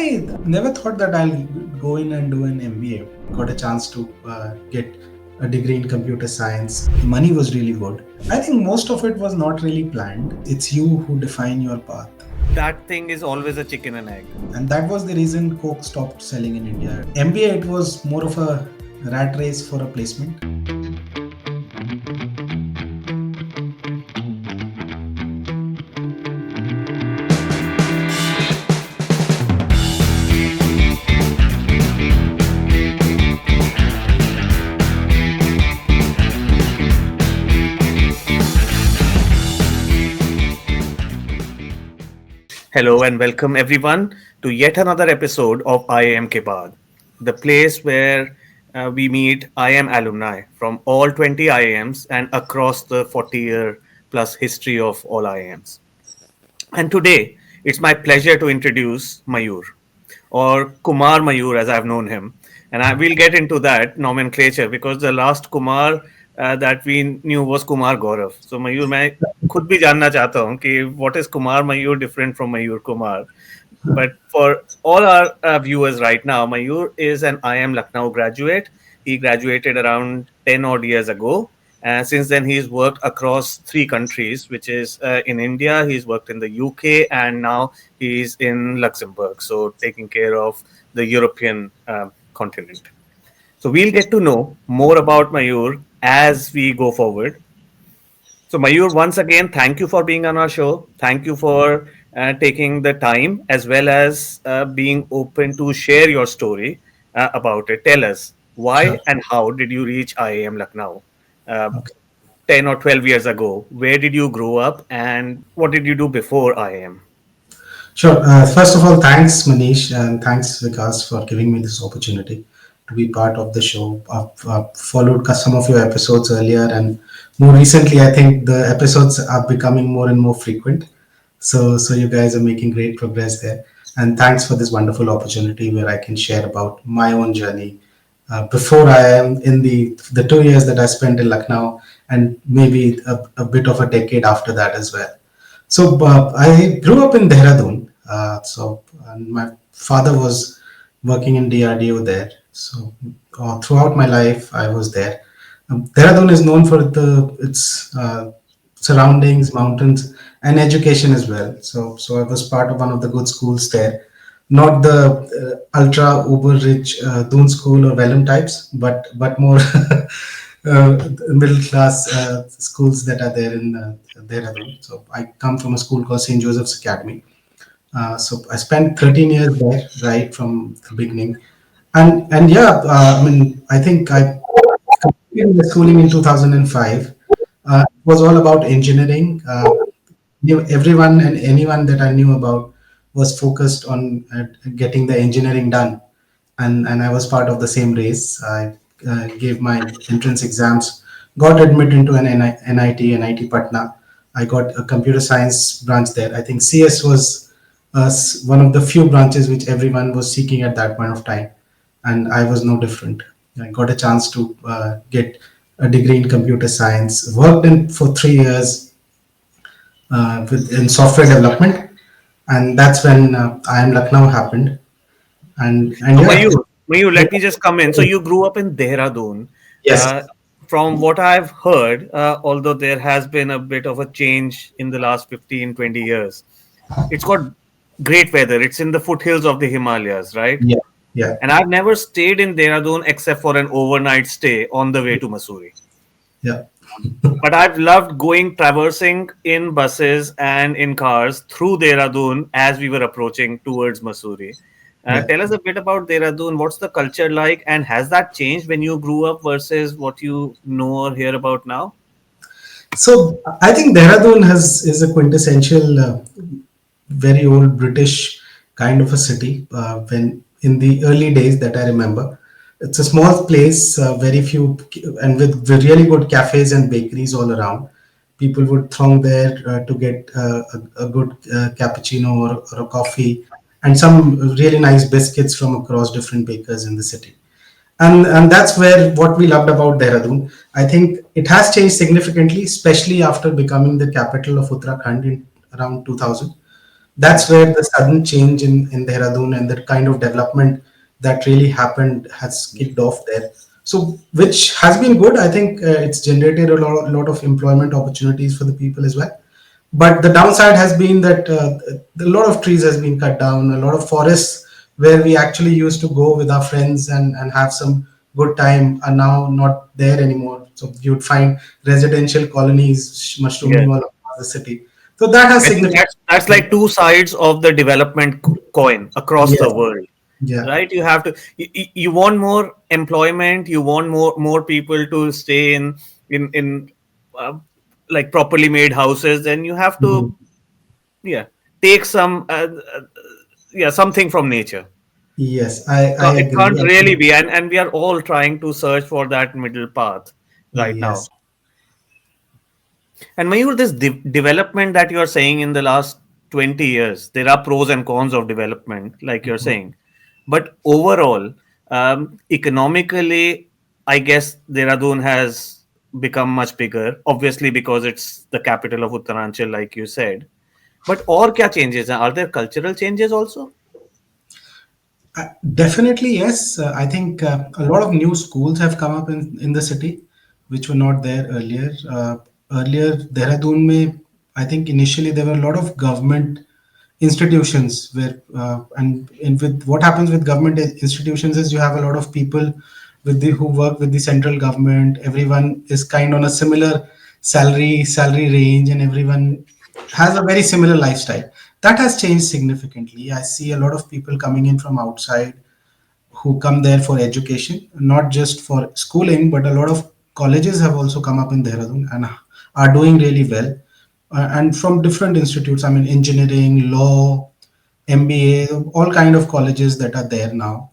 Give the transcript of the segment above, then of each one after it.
I never thought that I'll go in and do an MBA. Got a chance to get a degree in computer science. Money was really good. I think most of it was not really planned. It's you who define your path. That thing is always a chicken and egg. And that was the reason Coke stopped selling in India. MBA, it was more of a rat race for a placement. Hello and welcome everyone to yet another episode of IIM Baad, the place where we meet IIM alumni from all 20 IIMs and across the 40-year plus history of all IIMs. And today, it's my pleasure to introduce Mayur, or Kumar Mayur as I've known him. And I will get into that nomenclature because the last Kumar that we knew was Kumar Gaurav. So Mayur, मैं खुद भी जानना चाहता हूँ कि what is Kumar Mayur different from Mayur Kumar? But for all our viewers right now, Mayur is an IIM Lucknow graduate. He graduated around 10 odd years ago. Since then, he's worked across 3 countries, which is in India, he's worked in the UK, and now he's in Luxembourg, so taking care of the European continent. So we'll get to know more about Mayur as we go forward. So, Mayur, once again, thank you for being on our show. Thank you for taking the time as well as being open to share your story about it. Tell us Sure. why and how did you reach IIM Lucknow uh, Okay. 10 or 12 years ago? Where did you grow up and what did you do before IIM? Sure. First of all, thanks, Manish, and thanks, Vikas, for giving me this opportunity to be part of the show. I've followed some of your episodes earlier, and more recently, I think the episodes are becoming more and more frequent. So you guys are making great progress there. And thanks for this wonderful opportunity where I can share about my own journey before I am in the 2 years that I spent in Lucknow, and maybe a bit of a decade after that as well. So I grew up in Dehradun. And my father was working in DRDO there. So throughout my life, I was there. Dehradun is known for its surroundings, mountains, and education as well. So I was part of one of the good schools there. Not the ultra uber rich Doon school or Vellum types, but more middle class schools that are there in Dehradun. So I come from a school called St. Joseph's Academy. So I spent 13 years there right from the beginning, and yeah, I mean I think I completed the schooling in 2005. It was all about engineering. Everyone and anyone that I knew about was focused on getting the engineering done, and I was part of the same race. I gave my entrance exams, got admitted into an NIT Patna. I got a computer science branch there. I think CS was one of the few branches which everyone was seeking at that point of time, and I was no different. I got a chance to get a degree in computer science. Worked in for 3 years in software development, and that's when I am Lucknow happened. And So yeah, Mayur, let me just come in. So you grew up in Dehradun. yes, Uh, from what I've heard, although there has been a bit of a change in the last 15, 20 years, it's got great weather. It's in the foothills of the Himalayas, right? yeah, yeah, And I've never stayed in Dehradun except for an overnight stay on the way to Mussoorie. yeah. But I've loved going traversing in buses and in cars through Dehradun as we were approaching towards Mussoorie. Yeah. Tell us a bit about Dehradun. What's the culture like, and has that changed when you grew up versus what you know or hear about now? So I think Dehradun has is a quintessential, very old British kind of a city. When in the early days that I remember, it's a small place, very few, and with really good cafes and bakeries all around. People would throng there to get a good cappuccino or a coffee, and some really nice biscuits from across different bakers in the city. And that's where what we loved about Dehradun. I think it has changed significantly, especially after becoming the capital of Uttarakhand in around 2000. That's where the sudden change in Dehradun and the kind of development that really happened has kicked off there. So, which has been good. I think it's generated a lot of employment opportunities for the people as well. But the downside has been that a lot of trees has been cut down, a lot of forests where we actually used to go with our friends and have some good time are now not there anymore. So you'd find residential colonies Yeah. mushrooming all across the city. So that has I think significant. that's like two sides of the development coin across the Yes. world, Yeah. right? You have to you want more employment, you want more people to stay in uh, like properly made houses, then you have Mhm. to, yeah, take some yeah, something from nature. Yes, I It agree. can't I really think be, and we are all trying to search for that middle path right now. yes. And Mayur, this development that you are saying in the last 20 years, there are pros and cons of development, like you're saying. But overall, economically, I guess Dehradun has become much bigger, obviously, because it's the capital of Uttaranchal, like you said. But or kya changes? Are there cultural changes also? Definitely, yes. I think a lot of new schools have come up in the city, which were not there earlier. Earlier, Dehradun mein, I think initially there were a lot of government institutions where, and with what happens with government institutions is you have a lot of people who work with the central government. Everyone is kind on a similar salary range, and everyone has a very similar lifestyle. That has changed significantly. I see a lot of people coming in from outside who come there for education, not just for schooling, but a lot of colleges have also come up in Dehradun and are doing really well. And from different institutes, I mean, engineering, law, MBA, all kind of colleges that are there now.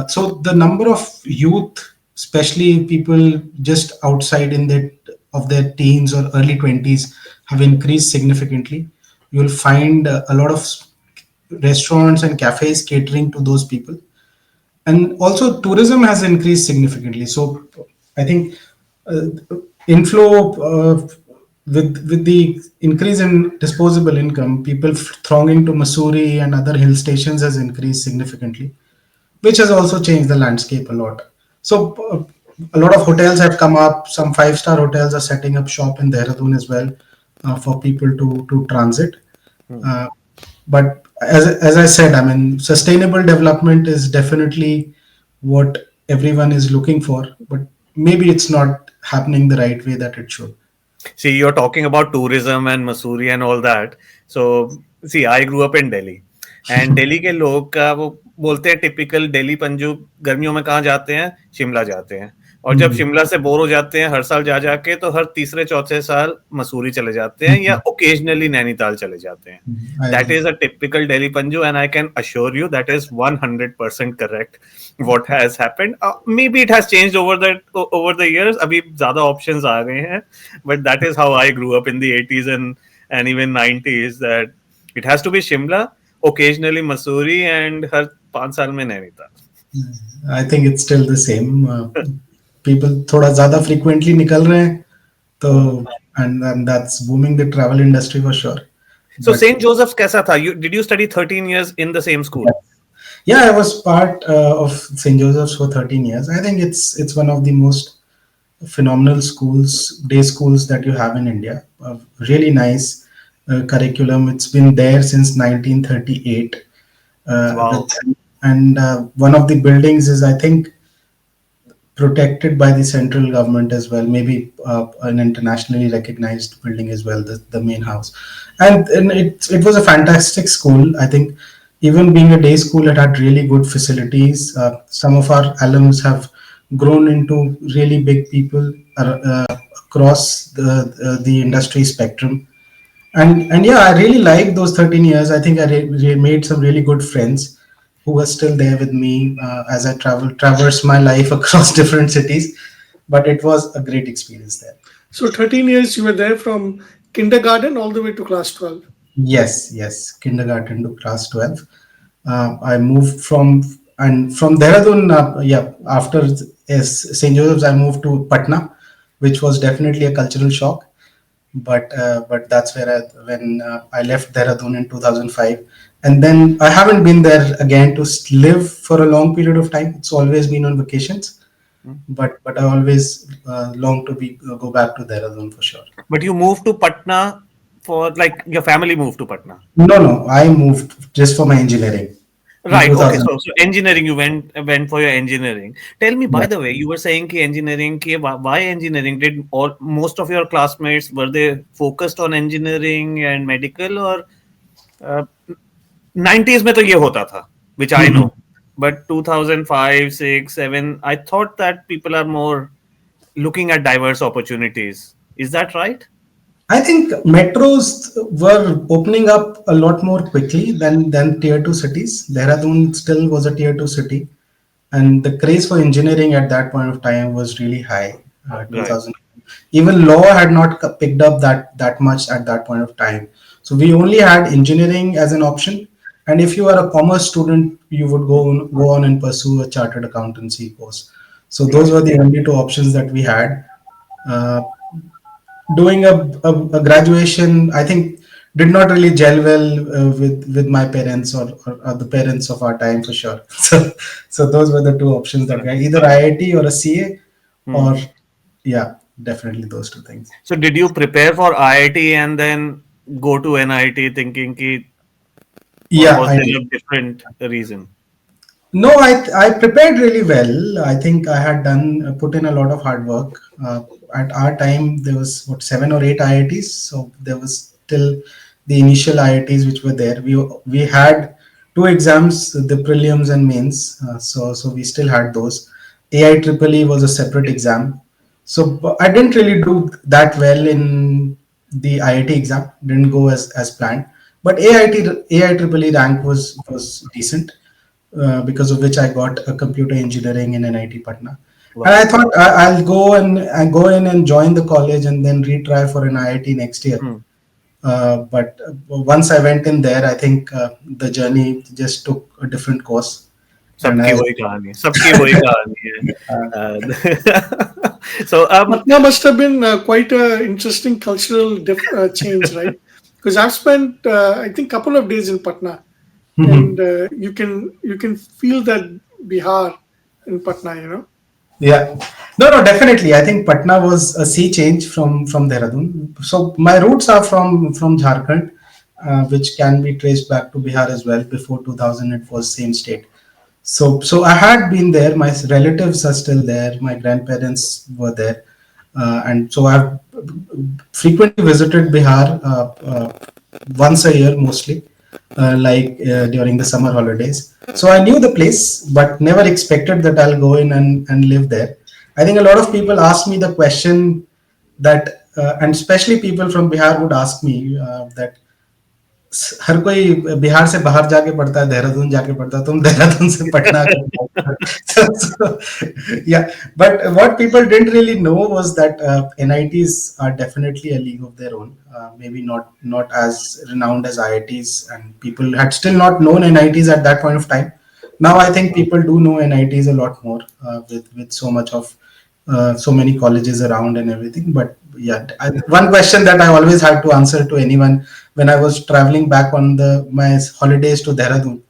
So the number of youth, especially people just outside in their teens or early 20s, have increased significantly. You'll find a lot of restaurants and cafes catering to those people, and also tourism has increased significantly. So I think uh, inflow with the increase in disposable income, people thronging to Missouri and other hill stations has increased significantly, which has also changed the landscape a lot. So a lot of hotels have come up. Some five-star hotels are setting up shop in Dehradun as well, for people to transit. Hmm. Uh, but as I said, I mean, sustainable development is definitely what everyone is looking for, but maybe it's not happening the right way that it should. See, you're talking about tourism and Missouri and all that. So, see, I grew up in Delhi, and Delhi के लोग का वो बोलते हैं typical Delhi Panju गर्मियों में कहाँ जाते हैं? शिमला जाते हैं। और जब Mhm. शिमला से बोर हो जाते हैं हर साल जा जाके, तो हर तीसरे चौथे साल मसूरी चले जाते हैं या Mhm. ओकेजनली नैनीताल चले जाते हैं। I That agree. is a typical Delhi Panju, and I can assure you that is 100% correct. What has happened? Maybe it has changed over the years. अभी ज़्यादा options आ गए हैं, but that is how I grew up in the 80s and even 90s. That it has to be Shimla, occasionally Missouri, and हर 5 साल में Nainital. I think it's still the same. People थोड़ा ज़्यादा frequently निकल रहे हैं, तो हाँ. and that's booming the travel industry for sure. So But Saint Joseph's कैसा था? Did you study 13 years in the same school? yeah, I was part of St. Joseph's for 13 years. I think it's one of the most phenomenal schools, day schools that you have in India. Really nice curriculum. It's been there since 1938. Wow. And one of the buildings is, I think, protected by the central government as well, maybe an internationally recognized building as well, the main house. And it was a fantastic school. I think even being a day school, it had really good facilities. Some of our alums have grown into really big people across the industry spectrum. And yeah, I really liked those 13 years. I think I made some really good friends who were still there with me as I traversed my life across different cities. But it was a great experience there. So 13 years you were there from kindergarten all the way to class 12. Yes, yes, kindergarten to class 12. I moved from Dehradun, yeah, after St. Joseph's, I moved to Patna, which was definitely a cultural shock. but that's where when I left Dehradun in 2005, and then I haven't been there again to live for a long period of time. It's always been on vacations, Hmm. but I always long to be go back to Dehradun for sure. But you moved to Patna for like your family moved to Patna. No, I moved just for my engineering in Right. Okay. 2000. So engineering, you went for your engineering. Tell me, by Yeah. the way, you were saying ki engineering, ki why engineering? Did all most of your classmates were they focused on engineering and medical or 90s में तो ये होता था, which I know. But 2005, 6, 7, I thought that people are more looking at diverse opportunities. Is that right? I think metros were opening up a lot more quickly than tier two cities. Dehradun still was a tier two city, and the craze for engineering at that point of time was really high. Right. 2000, even law had not picked up that much at that point of time. So we only had engineering as an option, and if you are a commerce student, you would go on and pursue a chartered accountancy course. So those Right. were the only two options that we had. Uh, Doing a graduation, I think, did not really gel well with my parents or the parents of our time for sure. So those were the two options that we Correct. had, either IIT or a CA, or Hmm. yeah, definitely those two things. So did you prepare for IIT and then go to NIT thinking ki, or Yeah, was I did. there a different reason? No, I prepared really well. I think I had done put in a lot of hard work. At our time, there was what, 7 or 8 IITs, so there was still the initial IITs which were there. We had two exams, the prelims and mains. So we still had those. AIEEE was a separate exam. So I didn't really do that well in the IIT exam. Didn't go as planned. But AIEEE rank was decent, because of which I got a computer engineering in NIT Patna. And I Wow. thought I'll go in and join the college and then retry for an IIT next year. Hmm. But once I went in there, I think the journey just took a different course. And सबकी I, वही कहानी, सबकी वही कहानी है. uh, So Patna must have been quite a interesting cultural change, right? Because I've spent, I think, couple of days in Patna, and you can feel that Bihar in Patna. yeah, no, definitely. I think Patna was a sea change from Dehradun. So my roots are from Jharkhand, which can be traced back to Bihar as well. Before 2000, it was same state. So I had been there. My relatives are still there. My grandparents were there, and so I've frequently visited Bihar, once a year mostly, during the summer holidays. So I knew the place, but never expected that I'll go in and live there. I think a lot of people ask me the question that, and especially people from Bihar would ask me that हर कोई बिहार से बाहर जाके पढ़ता है, देहरादून जाके पढ़ता है, तुम देहरादून से Patna yeah, but what people didn't really know was that NITs are definitely a league of their own. Maybe not as renowned as IITs, and people had still not known NITs at that point of time. Now I think people do know NITs a lot more, with so much of so many colleges around and everything. But yeah, one question that I always had to answer to anyone when I was traveling back on the my holidays to Dehradun,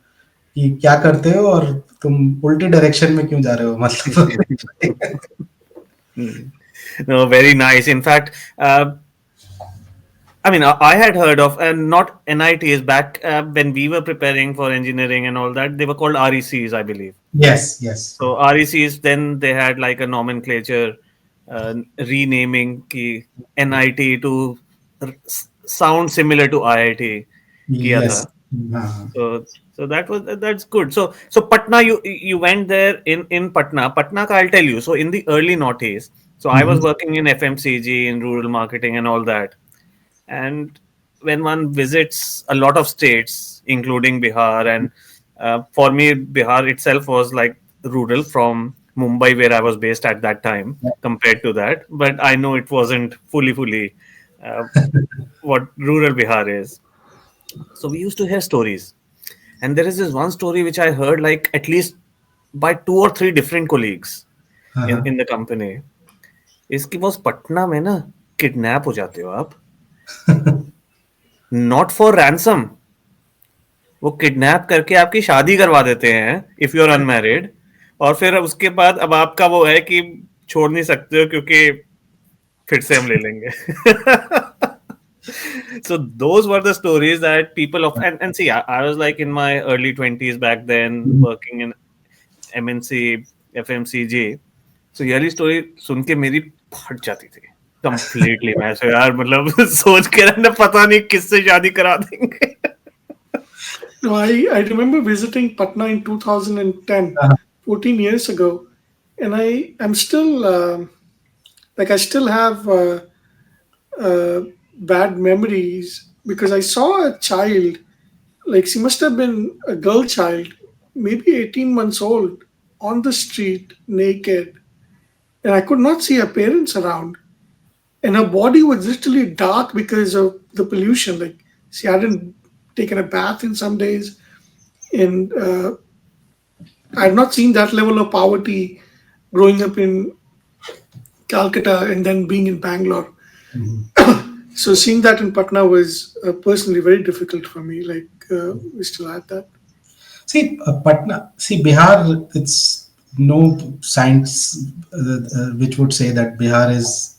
कि क्या करते हो और तुम उल्टी direction में क्यों जा रहे हो, मतलब. no, very nice. In fact, I mean, I had heard of, and not NITs back when we were preparing for engineering and all that. They were called RECs, I believe. Yes, yeah. So RECs, then they had like a nomenclature, renaming ki NIT to sound similar to IIT किया Yes. था. So that's good. So Patna, you went there in Patna. Patna ka I'll tell you. So in the early noughties, so I was Mhm. working in FMCG in rural marketing and all that. And when one visits a lot of states, including Bihar, and for me, Bihar itself was like rural from Mumbai, where I was based at that time, compared to that. But I know it wasn't fully uh, what rural Bihar is. So we used to hear stories, and there is this one story which I heard like at least by two or three different colleagues Uh-huh. in the company. इसकी boss Patna में ना kidnap हो जाते हो आप not for ransom, वो kidnap करके आपकी शादी करवा देते हैं इफ यू आर अनमैरिड, और फिर उसके बाद अब आपका वो है कि छोड़ नहीं सकते हो क्योंकि फिर से हम ले लेंगे. So those were the stories that people of, and see, I was like in my early 20s back then working in MNC FMCG. So yearly story सुन के मेरी फट जाती थी कंप्लीटली. मैं ऐसे यार मतलब सोच के रहना पता नहीं किससे शादी करा देंगे. No, I remember visiting Patna in 2010, 14 years ago, and I'm still like I still have bad memories because I saw a child, like she must have been a girl child, maybe 18 months old, on the street naked, and I could not see her parents around, and her body was literally dark because of the pollution. Like she hadn't taken a bath in some days, and I've not seen that level of poverty growing up in Calcutta and then being in Bangalore. So seeing that in Patna was personally very difficult for me. Like we still had that. See, Patna, see, Bihar, it's no science which would say that Bihar is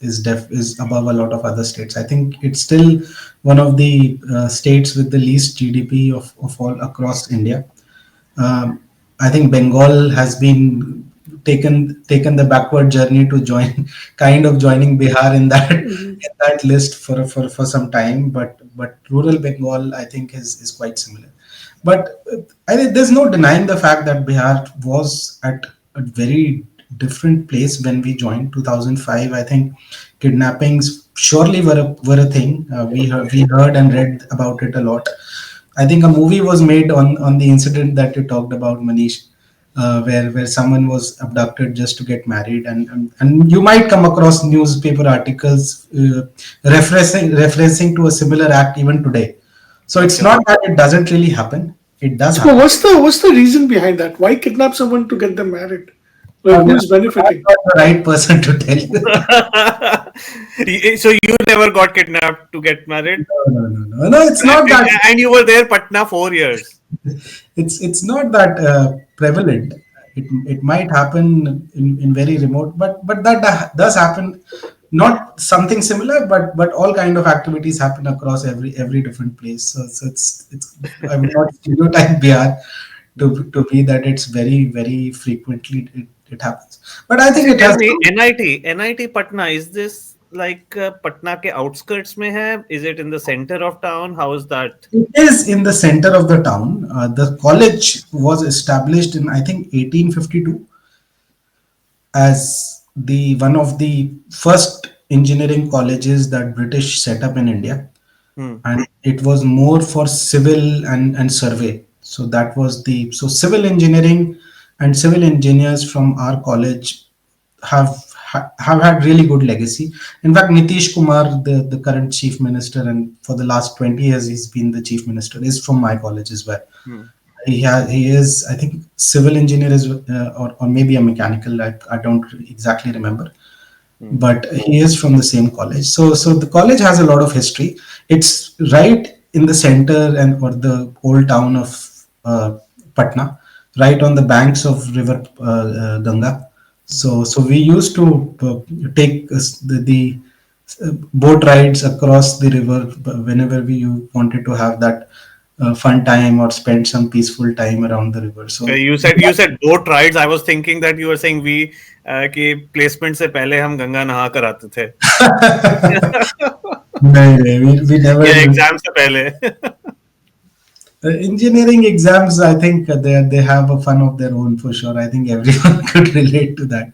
above a lot of other states. I think it's still one of the states with the least GDP of all across India. I think Bengal has been taken the backward journey to join, kind of joining Bihar in that list for some time. But rural Bengal, I think, is quite similar. But I think there's no denying the fact that Bihar was at a very different place when we joined 2005. I think kidnappings surely were a thing. We heard and read about it a lot. I think a movie was made on the incident that you talked about, Manish, where someone was abducted just to get married, and you might come across newspaper articles referencing to a similar act even today. So it's Okay. not that it doesn't really happen. It does So happen. what's the reason behind that? Why kidnap someone to get them married? Like Yeah, who's I'm benefiting? not the right person to tell you. So you never got kidnapped to get married, No, no, no, no. No, it's not that. and you were there Patna 4 years. It's not that prevalent. It might happen in very remote, but that does happen. Not something similar, but all kind of activities happen across every different place. So it's I would not stereotype BR to be that it's very frequently it happens. But I think See, it tell has. me, NIT Patna, is this like Patna के outskirts में है? Is it in the center of town? How is that? It is in the center of the town. The college was established in I think 1852 as the one of the first engineering colleges that British set up in India, Hmm. and it was more for civil and survey. So that was the so civil engineering and civil engineers from our college have had really good legacy. In fact, Nitish Kumar, the current chief minister, and for the last 20 years he's been the chief minister, is from my college as well. Hmm. He is, I think, civil engineer is or maybe a mechanical. I don't exactly remember, Hmm. but he is from the same college. So the college has a lot of history. It's right in the center and or the old town of Patna, right on the banks of river Ganga. So we used to take the boat rides across the river whenever we wanted to have that fun time or spend some peaceful time around the river. So You said boat rides. I was thinking that you were saying we कि placement से पहले हम गंगा नहा कर आते थे. नहीं, we never. या एग्जाम से पहले. Engineering exams, I think they have a fun of their own for sure. I think everyone could relate to that.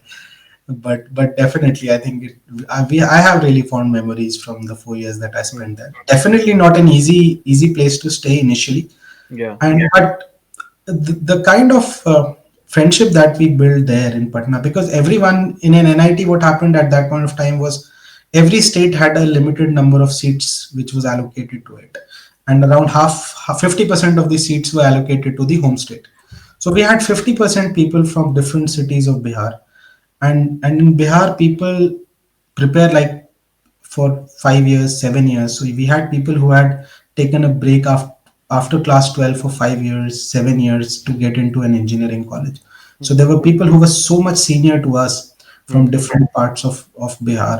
But definitely, I think I have really fond memories from the 4 years that I spent there. Definitely not an easy place to stay initially, Yeah. and but the kind of friendship that we built there in Patna, because everyone in an NIT, what happened at that point of time was every state had a limited number of seats which was allocated to it, and around 50% of the seats were allocated to the home state. So we had 50% people from different cities of Bihar, and in Bihar people prepare like for 5 years, 7 years. So we had people who had taken a break after class 12 for 5 years, 7 years to get into an engineering college. So there were people who were so much senior to us from Hmm. different parts of Bihar.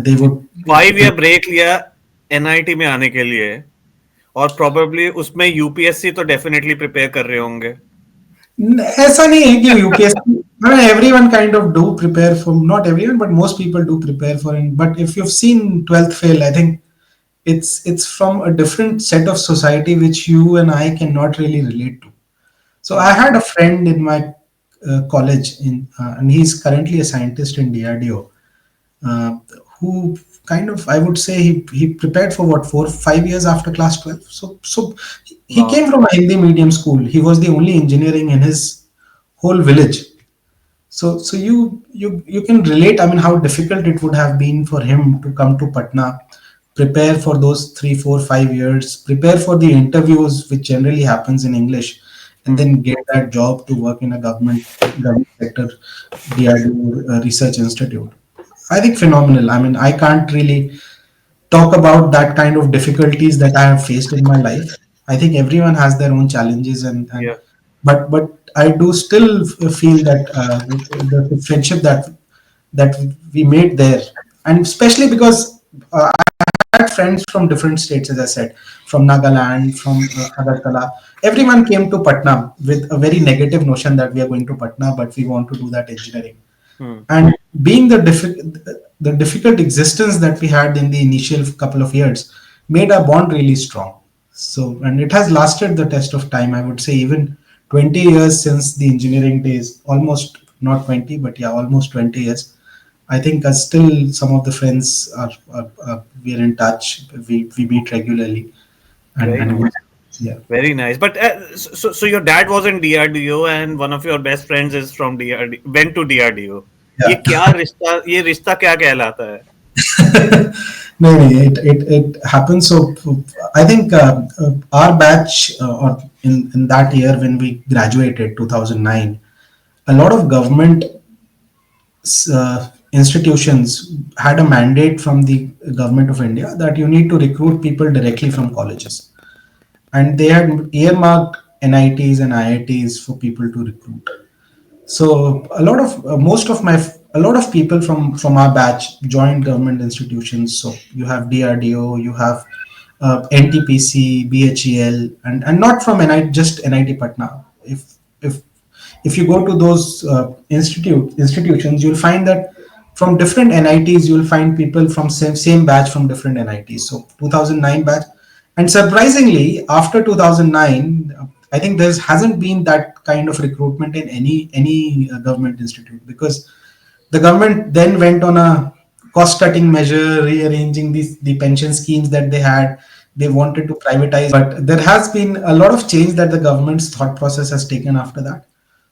They would 5 year break लिया NIT में आने के लिए और probably उसमें UPSC तो definitely prepare कर रहे होंगे. ऐसा नहीं है कि UPSC everyone kind of do prepare for, not everyone but most people do prepare for it. But if you've seen 12th fail, I think it's from a different set of society which you and I cannot really relate to. So I Hmm. had a friend in my college and he's currently a scientist in DRDO, uh, who kind of, I would say, he prepared for what, 4 5 years after class 12. So he Wow. came from a Hindi medium school. He was the only engineering in his whole village. So you can relate. I mean, how difficult it would have been for him to come to Patna, prepare for those 3 4 5 years, prepare for the interviews, which generally happens in English, and Hmm. then get that job to work in a government sector, DRDO research institute. I think phenomenal. I mean, I can't really talk about that kind of difficulties that I have faced in my life. I think everyone has their own challenges, and Yeah. but I do still feel that the friendship that we made there, and especially because I had friends from different states, as I said, from Nagaland, from Agartala. Everyone came to Patna with a very negative notion that we are going to Patna, but we want to do that engineering. Hmm. And being the difficult existence that we had in the initial couple of years made our bond really strong. So, and it has lasted the test of time. I would say even 20 years since the engineering days, almost not 20, but yeah, almost 20 years. I think still some of the friends are we're in touch. We meet regularly, Very and nice. yeah. Very nice. But so your dad was in DRDO and one of your best friends is from DRDO, went to DRDO. Yeah. ये रिश्ता क्या कहलाता है? No, no, it happens. So I think our batch, or in that year when we graduated, 2009, a lot of government institutions had a mandate from the government of India that you need to recruit people directly from colleges, and they had earmarked NITs and IITs for people to recruit. So a lot of a lot of people from our batch joined government institutions. So you have DRDO, you have NTPC, BHEL, and not from NIT, just NIT Patna. If if you go to those institutions, you'll find that from different NITs, you'll find people from same batch from different NITs. So 2009 batch, and surprisingly, after 2009, I think there hasn't been that kind of recruitment in any government institute, because the government then went on a cost cutting measure, rearranging the pension schemes that they had. They wanted to privatize, but there has been a lot of change that the government's thought process has taken after that.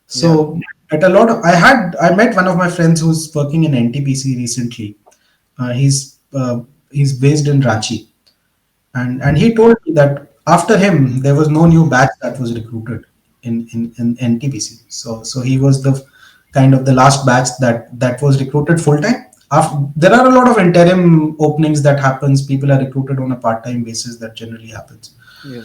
Yeah. So at I met one of my friends who's working in NTPC recently. He's based in Ranchi, and he told me that after him there was no new batch that was recruited in NTPC. So he was the kind of the last batch that was recruited full time. There are a lot of interim openings that happens. People are recruited on a part time basis. That generally happens, Yeah.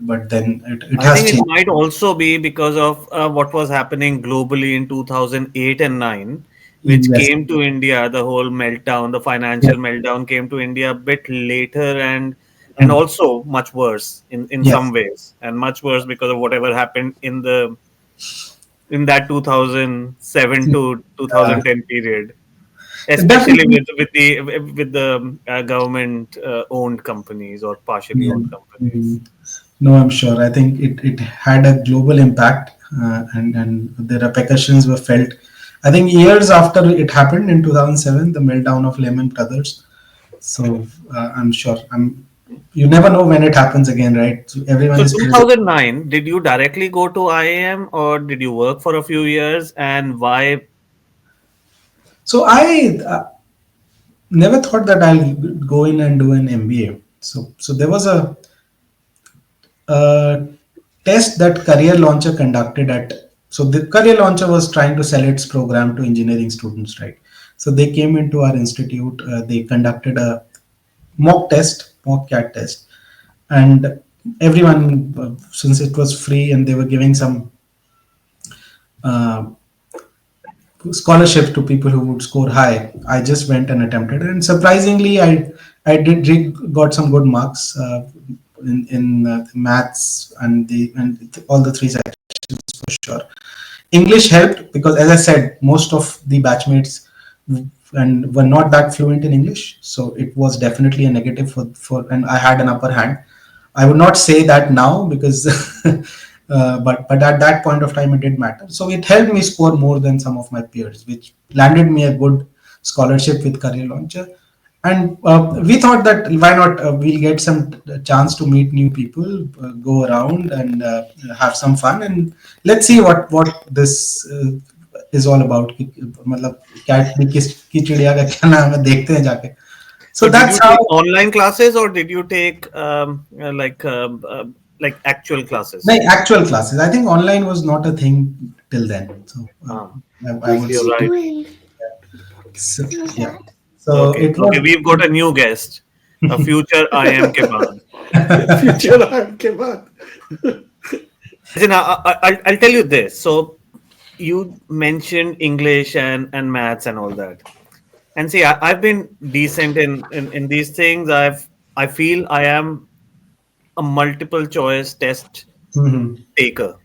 but then it I has think it changed. might also be because of what was happening globally in 2008 and 9, which Yes. came to India, the whole meltdown, the Yeah. financial meltdown came to India a bit later and Mm. also much worse in some Yes. ways, and much worse because of whatever happened in that 2007 to Uh, 2010 period, especially Definitely. with the government owned companies or partially Yeah. owned companies. Mm. No, I'm sure. I think it had a global impact, and the repercussions were felt. I think years after it happened in 2007, the meltdown of Lehman Brothers. So I'm sure. You never know when it happens again, right? So everyone So is still. 2009, did you directly go to IIM or did you work for a few years and why? So I never thought that I'll go in and do an MBA. So there was a test that Career Launcher conducted at. So the Career Launcher was trying to sell its program to engineering students, right? So they came into our institute. They conducted a mock CAT test, and everyone, since it was free and they were giving some uh, scholarship to people who would score high, I just went and attempted it. And surprisingly, got some good marks in maths and all the three sections for sure. English helped because, as I said, most of the batchmates and were not that fluent in English, so it was definitely a negative and I had an upper hand. I would not say that now because, but at that point of time it did matter. So it helped me score more than some of my peers, which landed me a good scholarship with Career Launcher. And we thought that why not? We'll get some chance to meet new people, go around and have some fun, and let's see what this is all about. मतलब cat भी की चिड़िया का क्या नाम है देखते हैं जाके. So So did that's you how. take online classes or did you take like actual classes? Like actual classes. I think online was not a thing till then. So Ah, I would you're say, right. so, yeah. So Okay, it okay, was. we've got a new guest, a future IM ke baad. future के बाद. Listen, I'll tell you this. So you mentioned English and maths and all that. And see, I've been decent in these things. I feel I am a multiple choice test Mhm. taker.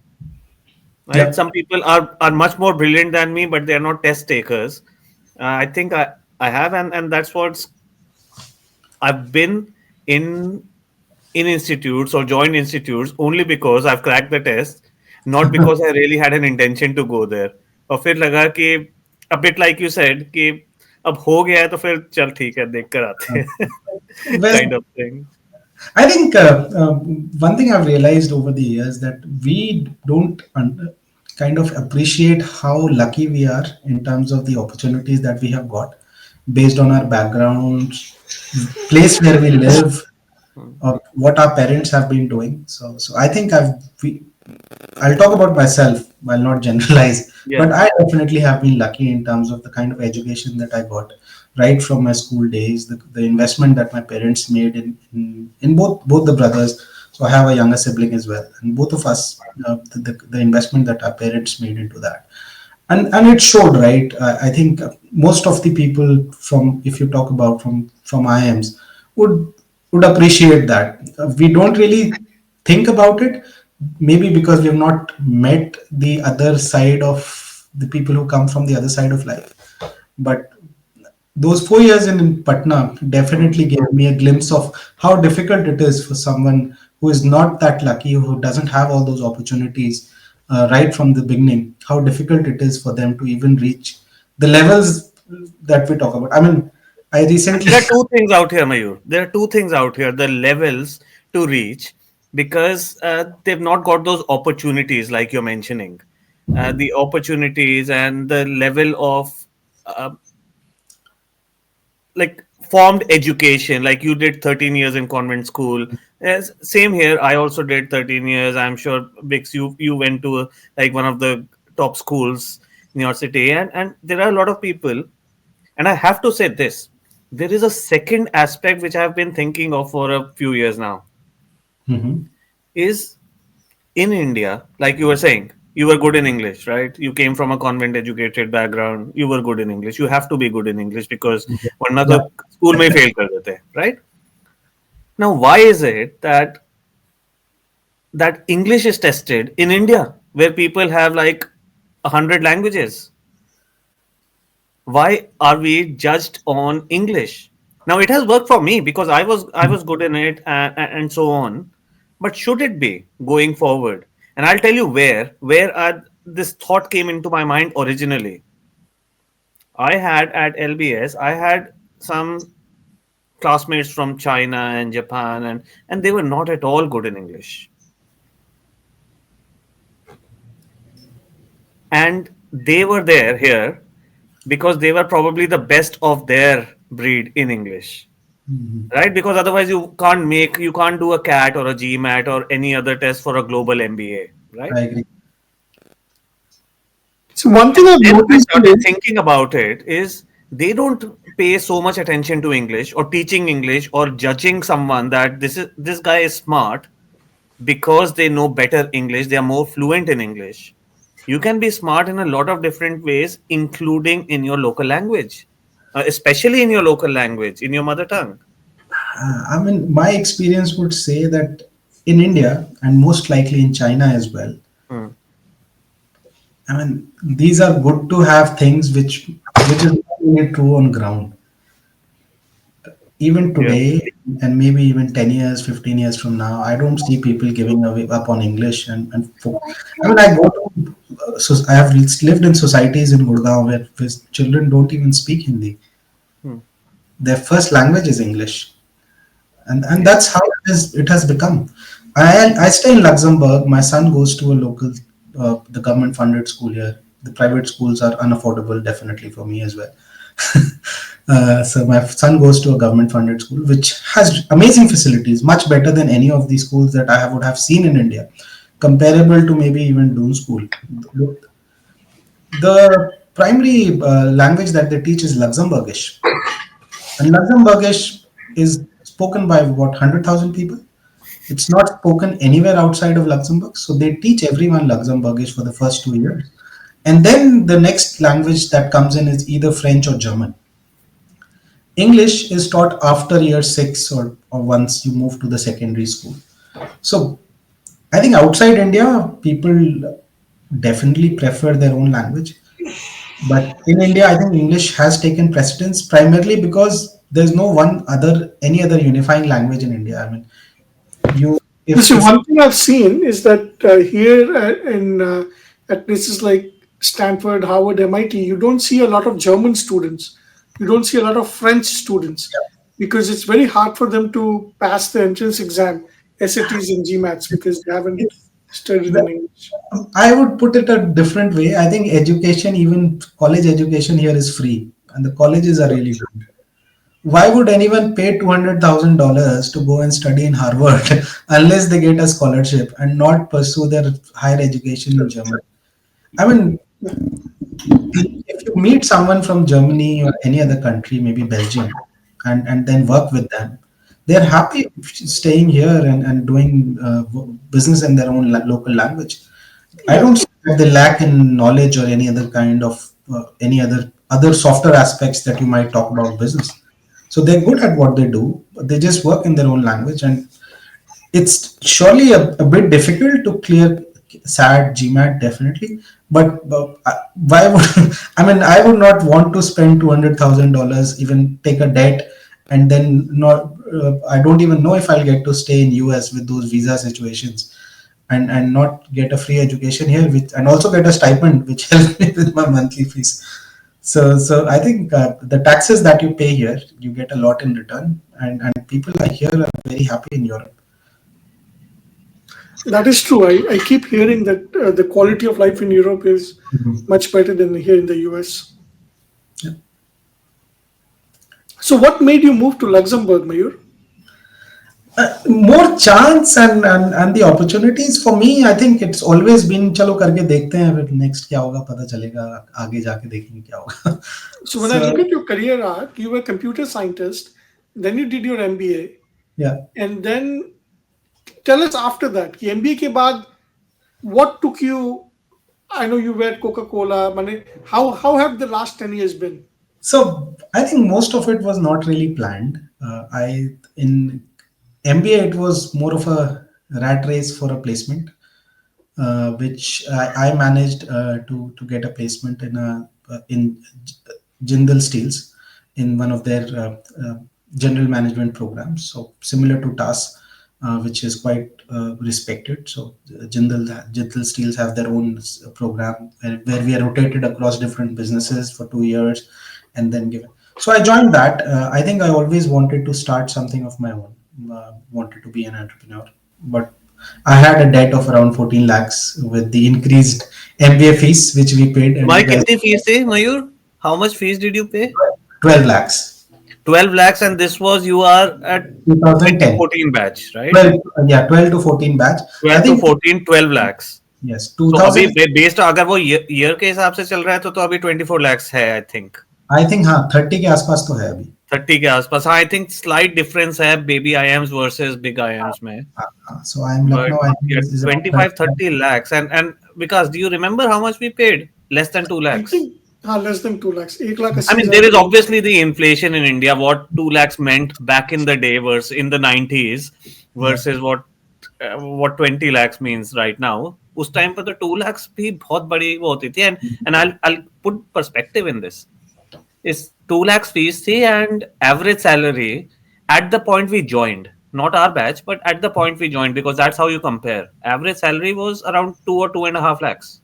Right? Yep. Some people are much more brilliant than me, but they're not test takers. I think I have, and that's what I've been in in institutes or joined institutes only because I've cracked the test, not because I really had an intention to go there. और फिर लगा कि a bit like you said कि अब हो गया है तो फिर चल ठीक है देख कर आते हैं kind Well, of thing. I think one thing I've realized over the years that we don't kind of appreciate how lucky we are in terms of the opportunities that we have got based on our background, place where we live, Hmm. or what our parents have been doing. So I think I'll talk about myself. I'll not generalize, but Yeah. I definitely have been lucky in terms of the kind of education that I got right from my school days. The investment that my parents made in both the brothers. So I have a younger sibling as well, and both of us, the investment that our parents made into that, and it showed, right. I think most of the people from, if you talk about from IIMs, would would appreciate that. We don't really think about it, maybe because we have not met the other side of the people who come from the other side of life, but those 4 years in Patna Hmm. definitely gave me a glimpse of how difficult it is for someone who is not that lucky, who doesn't have all those opportunities right from the beginning, how difficult it is for them to even reach the levels that we talk about. I mean, I And recently. there are two things out here, Mayur. There are two things out here: the levels to reach, because they've not got those opportunities like you're mentioning, the opportunities and the level of uh, like formed education. Like you did 13 years in convent school. Yes, same here. I also did 13 years. I'm sure Bix, you went to like one of the top schools in your city, and there are a lot of people. And I have to say this: there is a second aspect which I've been thinking of for a few years now. Mhm. Is in India, like you were saying, you were good in English, right? You came from a convent educated background. You were good in English. You have to be good in English because वरना Yeah. तो school में ही fail कर देते हैं, right? Now, why is it that English is tested in India, where people have like 100 languages? Why are we judged on English? Now, it has worked for me because I was good in it and so on. But should it be going forward? And I'll tell you this thought came into my mind originally. I had at LBS, I had some classmates from China and Japan, and they were not at all good in English. And they were there here because they were probably the best of their breed in English. Mhm. Right? Because otherwise you can't do a CAT or a GMAT or any other test for a global MBA, right? I agree. So one thing I've Then I noticed started is thinking about it is they don't pay so much attention to English or teaching English or judging someone that this guy is smart because they know better English, they are more fluent in English. You can be smart in a lot of different ways, including in your local language, especially in your local language, in your mother tongue. I mean, my experience would say that in India and most likely in China as well, Hmm. I mean, these are good to have things which is not really true on ground. Even Yeah. today, and maybe even 10 years, 15 years from now, I don't see people giving away up on English. I mean, I go to, so I have lived in societies in Gurgaon where children don't even speak Hindi. Hmm. Their first language is English. And Yeah. that's how it has become. I stay in Luxembourg. My son goes to a local, the government funded school here. The private schools are unaffordable, definitely for me as well. So my son goes to a government funded school, which has amazing facilities, much better than any of the schools that would have seen in India, comparable to maybe even Doon School. The primary language that they teach is Luxembourgish, and Luxembourgish is spoken by what 100,000 people. It's not spoken anywhere outside of Luxembourg, so they teach everyone Luxembourgish for the first 2 years, and then the next language that comes in is either French or German. English is taught after year six or once you move to the secondary school. So I think outside India, people definitely prefer their own language. But in India, I think English has taken precedence primarily because there's no any other unifying language in India. I mean, you, You see, if one thing I've seen is that here in at places like Stanford, Harvard, MIT, you don't see a lot of German students. You don't see a lot of French students because it's very hard for them to pass the entrance exam, SATs and GMATs, because they haven't studied in English. I would put it a different way. I think education, even college education here is free, and the colleges are really good. Why would anyone pay $200,000 to go and study in Harvard unless they get a scholarship and not pursue their higher education in Germany? I mean, if you meet someone from Germany or any other country, maybe Belgium, and then work with them, they're happy staying here and doing business in their own local language. I Yeah, don't see that they lack in knowledge or any other kind of any other softer aspects that you might talk about business. So they're good at what they do, but they just work in their own language, and it's surely a bit difficult to clear SAT, GMAT, definitely. But why would I mean? I would not want to spend $200,000, even take a debt, and then not. I don't even know if I'll get to stay in US with those visa situations, and not get a free education here, which and also get a stipend, which helps me with my monthly fees. So I think the taxes that you pay here, you get a lot in return, and people are here are very happy in Europe. that is true. I keep hearing that the quality of life in Europe is Mhm. much better than here in the US. Yeah. So, what made you move to Luxembourg, Mayur? More chance and the opportunities for me, I think it's always been चलो करके देखते हैं फिर next क्या होगा पता चलेगा आगे जाके देखेंगे क्या होगा. So when I So look at your career arc, you were a computer scientist, then you did your MBA, yeah. and then tell us after that, कि MBA के बाद, what took you? I know you were at Coca-Cola. How have the last 10 years been? So I think most of it was not really planned. I in MBA it was more of a rat race for a placement, which I managed to get a placement in Jindal Steels in one of their general management programs. So similar to TAS, which is quite respected. So Jindal Steels have their own program where we are rotated across different businesses for 2 years and then given. So I joined that. I think I always wanted to start something of my own. Wanted to be an entrepreneur, but I had a debt of around 14 lakhs with the increased MBA fees which we paid, and तुम्हारी you guys कितनी fees थी मयूर? How much fees did you pay? 12 lakhs. 12 lakhs, and this was you are at 2010. 2014 batch, right? 12, yeah, 12 to 14 batch. I 12 to think 14, 12 lakhs. yes, So अभी 2000. Based अगर वो year के हिसाब से चल रहा है तो अभी 24 lakhs है, I think. आई थिंक हाँ 30 के आसपास तो है अभी। 30 के आसपास, हाँ, आई थिंक स्लाइट डिफरेंस है baby IIMs versus big IIMs में, हाँ, so I am but Lucknow, I think yeah, is about 25 30. 30 lakhs. And because do you remember how much we paid? Less than 2 I lakhs. think हाँ less than 2 lakhs, एक lakh I अस्सी mean, हजार there is करीब। obviously the inflation in India, what 2 lakhs meant back in the day versus in the 90s Yeah. versus what 20 lakhs means right now. उस time पर तो 2 lakhs भी बहुत बड़ी वो होती थी, and I'll put perspective in this. Is 2 lakhs fees थी and average salary at the point we joined, not our batch, but at the point we joined, because that's how you compare. Average salary was around 2 or 2.5 lakhs.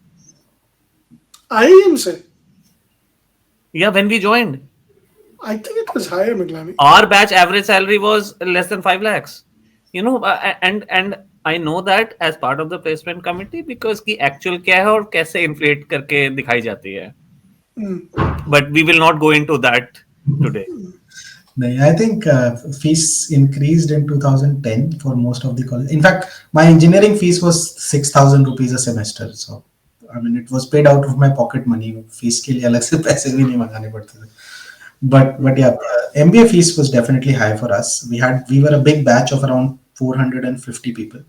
IIM से Yeah, when we joined, I think it was higher, Miglani. our batch average salary was less than 5 lakhs. And I know that as part of the placement committee because की actual क्या है और कैसे inflate करके दिखाई जाती है. But we will not go into that today. No, I think fees increased in 2010 for most of the college. In fact, my engineering fees was 6,000 rupees a semester. So, I mean, it was paid out of my pocket money. Fees के लिए अलग से पैसे भी नहीं मंगाने पड़ते थे. But yeah, MBA fees was definitely high for us. We were a big batch of around 450 people,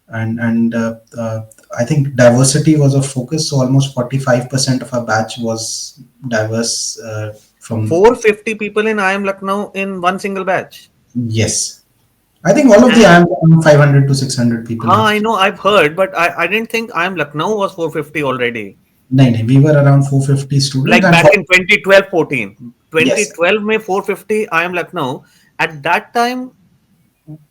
and I think diversity was a focus. So almost 45% of our batch was diverse from. 450 people in IIM Lucknow in one single batch. Yes. I think all of the And IIM 500 to 600 people I have. know, I've heard, but I didn't think IIM Lucknow was 450 already. No, no, we were around 450 students Like and back in 2012 14. yes, 2012 May 450 IIM Lucknow. At that time,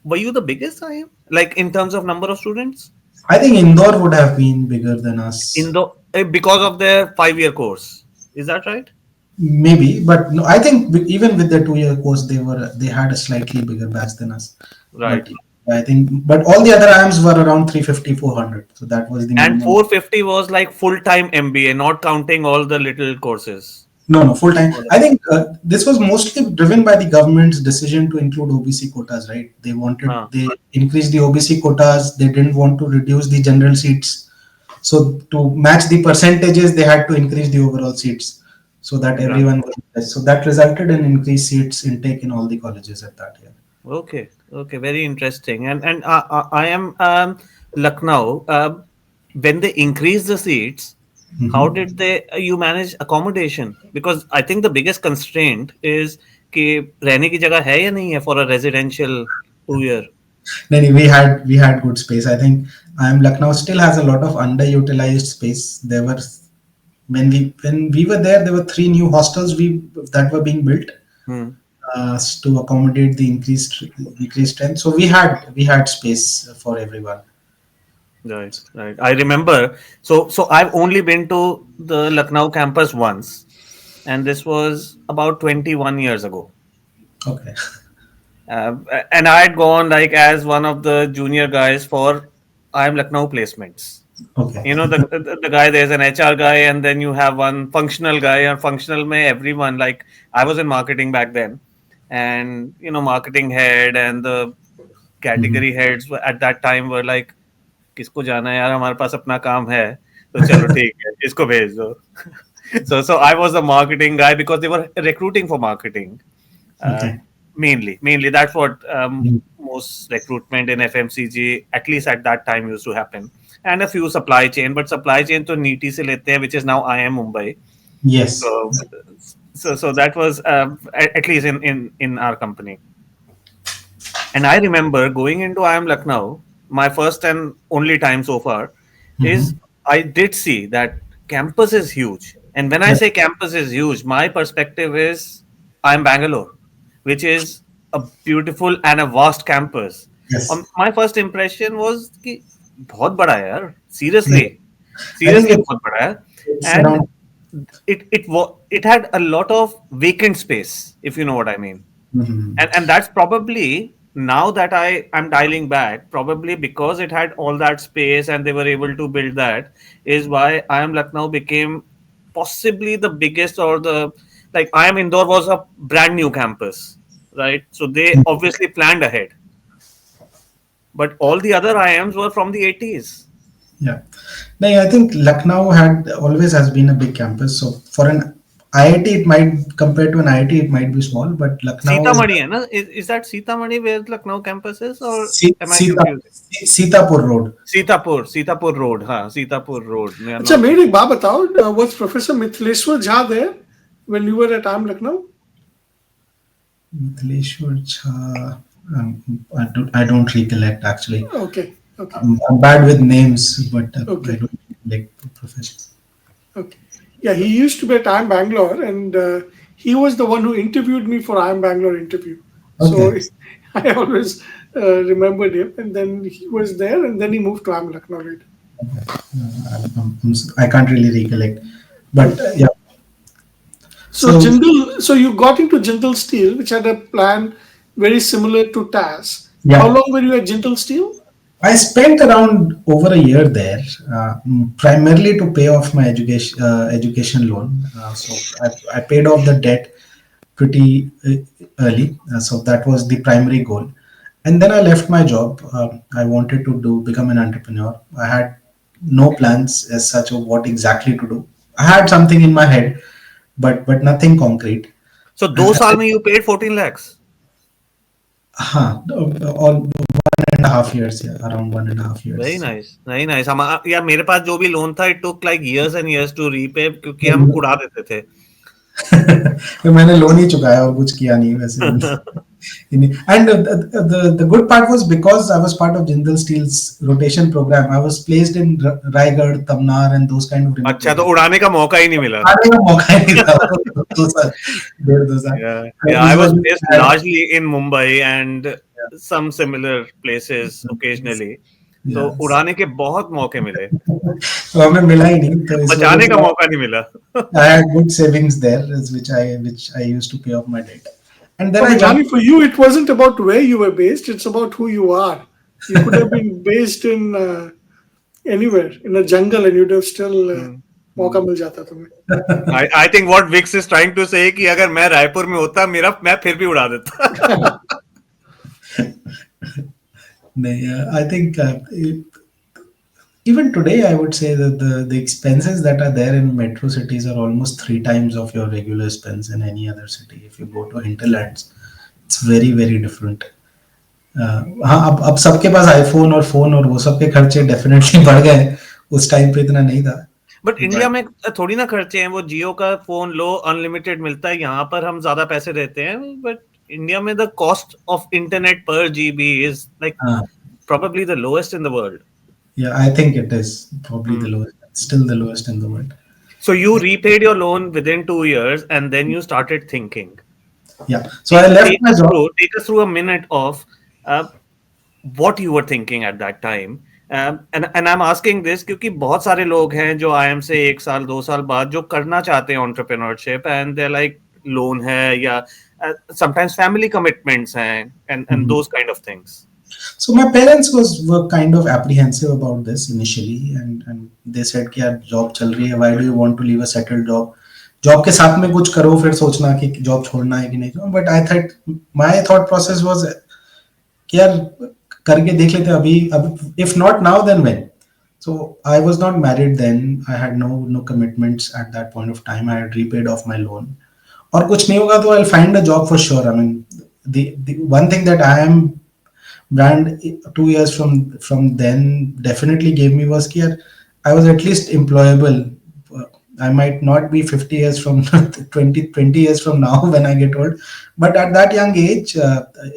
were you the biggest IIM? Like in terms of number of students? I think Indore would have been bigger than us. In the because of their 5 year course. Is that right? Maybe, but no, I think even with the 2 year course, they had a slightly bigger batch than us. But Right. I think, but all the other IIMs were around 350, 400. So that was the And minimum. 450 was like full time MBA, not counting all the little courses. No, no, full time. I think this was mostly driven by the government's decision to include OBC quotas, right? Huh. They increased the OBC quotas. They didn't want to reduce the general seats. So to match the percentages, they had to increase the overall seats so that Right. everyone was. So that resulted in increased seats intake in all the colleges at that year. Okay. Okay. Very interesting. And I am Lucknow. When they increased the seats, how Mhm. did they you manage accommodation? Because I think the biggest constraint is कि रहने की जगह है या नहीं है for a residential 2 year. Then we had good space. I think IIM Lucknow still has a lot of underutilized space. There were when we were there were three new hostels that were being built Hmm. to accommodate the increased strength. So we had space for everyone. Right, right. I remember. So I've only been to the Lucknow campus once, and this was about 21 years ago. Okay. Uh, and I had gone like as one of the junior guys for IIM Lucknow placements. Okay. You know, the guy, there's an HR guy, and then you have one functional guy, and functional may everyone. Like I was in marketing back then, and marketing head and the Mhm. category heads at that time were like, किसको जाना है यार, हमारे पास अपना काम है, तो चलो ठीक है, इसको भेज दो. So I was the marketing guy because they were recruiting for marketing. Uh, Okay. mainly that's what Mm. most recruitment in FMCG at least at that time used to happen, and a few supply chain, but supply chain to NIT से लेते हैं, which is now IIM Mumbai. Yes. So that was at least in our company. And I remember going into IIM Lucknow, my first and only time so far, is Hmm. I did see that campus is huge. And when I Yeah. say campus is huge, my perspective is I'm Bangalore, which is a beautiful and a vast campus. Yes. My first impression was कि बहुत बड़ा है यार, Yeah. seriously, I think seriously बहुत बड़ा है. it's And around. it had a lot of vacant space, if you know what I mean. Mhm. And that's probably, now that I am dialing back, probably because it had all that space and they were able to build that, is why IIM Lucknow became possibly the biggest, or the, like, IIM Indore was a brand new campus, right? So they obviously planned ahead, but all the other IIMs were from the 80s. Yeah. No, I think Lucknow had always has been a big campus. So for an IIT, it might, compared to an IIT, it might be small, but Lucknow is Sitamarhi, hai na? Is that Sitamarhi where Lucknow campus is, or am I Sita, confused? Sitapur Road. Sitapur Road, हाँ, Sitapur Road, अच्छा, not. मेरी एक बात बताओ, was Professor Mithleshwar Jha there when you were at IIM Lucknow? Mithleshwar Jha, I don't recollect actually. Okay, okay, I'm bad with names, but I okay, don't recollect professions. okay. Yeah, he used to be at IIM Bangalore, and he was the one who interviewed me for IIM Bangalore interview. So Okay. I always remembered him, and then he was there, and then he moved to IIM Lucknow later. I can't really recollect, but Okay. yeah. So So Jindal, so you got into Jindal Steel, which had a plan very similar to TAS. How yeah, long were you at Jindal Steel? I spent around over a year there, primarily to pay off my education loan. I paid off the debt pretty early, so that was the primary goal. And then I left my job. I wanted to do become an entrepreneur. I had no plans as such of what exactly to do. I had something in my head, but nothing concrete. So 2 साल में you paid 14 lakhs. All 1.5 years, yeah, around 1.5 years. Very nice, very nice. हम यार मेरे पास जो भी loan था, it took like years and years to repay क्योंकि हम उड़ा देते थे. तो मैंने लोन ही चुकाया और कुछ किया नहीं वैसे. And the good part was because I was part of Jindal Steel's rotation program, I was placed in Raigad, Tamnar, and those kind of remote अच्छा, तो areas. उड़ाने का मौका ही नहीं मिला. आने का मौका ही नहीं था. 2 साल, 1.5 2 साल. Yeah, I yeah. I was usually based had, largely in Mumbai and yeah, some similar places occasionally. तो yes. उड़ाने के बहुत मौके मिले, तो हमें मिला ही नहीं, तो इस वजह बचाने का से मौका नहीं मिला. I had good savings there, which I used to pay off my debt, and then So I jumped. Mijani, for you, it wasn't about where you were based; it's about who you are. You could have been based in anywhere in a jungle, and you'd have still मौका मिल जाता तुम्हें. I think what Vix is trying to say कि अगर मैं रायपुर में होता मैं फिर भी उड़ा देता. I think even today, I would say that the expenses that are there in metro cities are almost 3 times of your regular expense in any other city. If you go to hinterlands, it's very very different. हाँ, अब सबके पास iPhone और phone और वो सब के खर्चे definitely बढ़ गए. उस टाइम पे इतना नहीं था. बट इंडिया में थोड़ी ना खर्चे हैं. वो जियो का फोन लो, अनलिमिटेड मिलता है. यहाँ पर हम ज्यादा पैसे देते हैं, बट इंडिया में द कॉस्ट ऑफ इंटरनेट पर GB is like probably the lowest in the world. Yeah, I think it is probably the lowest, still the lowest in the world. So you repaid your loan within 2 years and then you started thinking. Yeah. So I left my job. Take us through a minute of what you were thinking at that time. And I'm asking this क्योंकि बहुत सारे लोग हैं जो IIM से 1 साल 2 साल बाद जो करना चाहते हैं entrepreneurship and they're like loan है या sometimes family commitments हैं and those kind of things. So my parents were kind of apprehensive about this initially, and they said कि यार job चल रही है, why do you want to leave a settled job? Job के साथ में कुछ करो फिर सोचना कि job छोड़ना है कि नहीं. But I thought my thought process was कि यार करके देख लेते अभी, if not now then when. So I was not married then. I had no commitments at that point of time. I had repaid off my loan. और कुछ नहीं होगा तो I'll find a job for sure. I mean, the one thing that IIM brand 2 years from then definitely gave me was कि I was at least employable. I might not be 50 years from 20 years from now when I get old, but at that young age,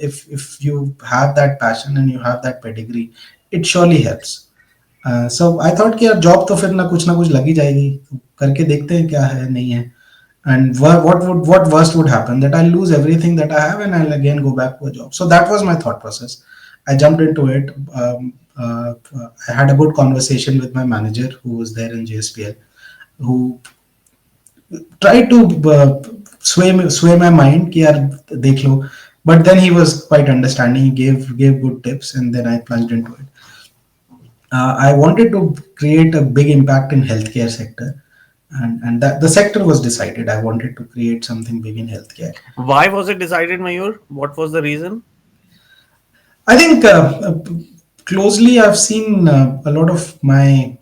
if you have that passion and you have that pedigree, it surely helps. So I thought कि यार job तो फिर ना कुछ लग ही जाएगी, करके देखते हैं क्या है नहीं है. And what worst would happen, that I'll lose everything that I have and I'll again go back to a job. So that was my thought process. I jumped into it. I had a good conversation with my manager who was there in JSPL, who tried to sway my mind कि यार देख लो. But then he was quite understanding. He gave good tips, and then I plunged into it. I wanted to create a big impact in healthcare sector. And that the sector was decided. I wanted to create something big in healthcare. Why was it decided, Mayur? What was the reason? I think closely I've seen a lot of my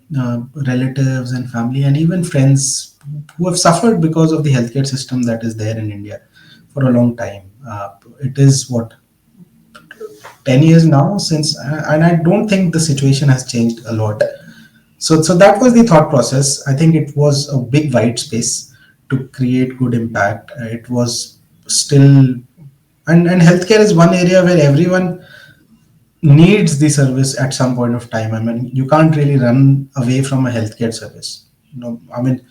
relatives and family and even friends who have suffered because of the healthcare system that is there in India for a long time. It is what 10 years now since, and I don't think the situation has changed a lot. So that was the thought process. I think it was a big white space to create good impact. It was still, and healthcare is one area where everyone needs the service at some point of time. I mean, you can't really run away from a healthcare service. I mean,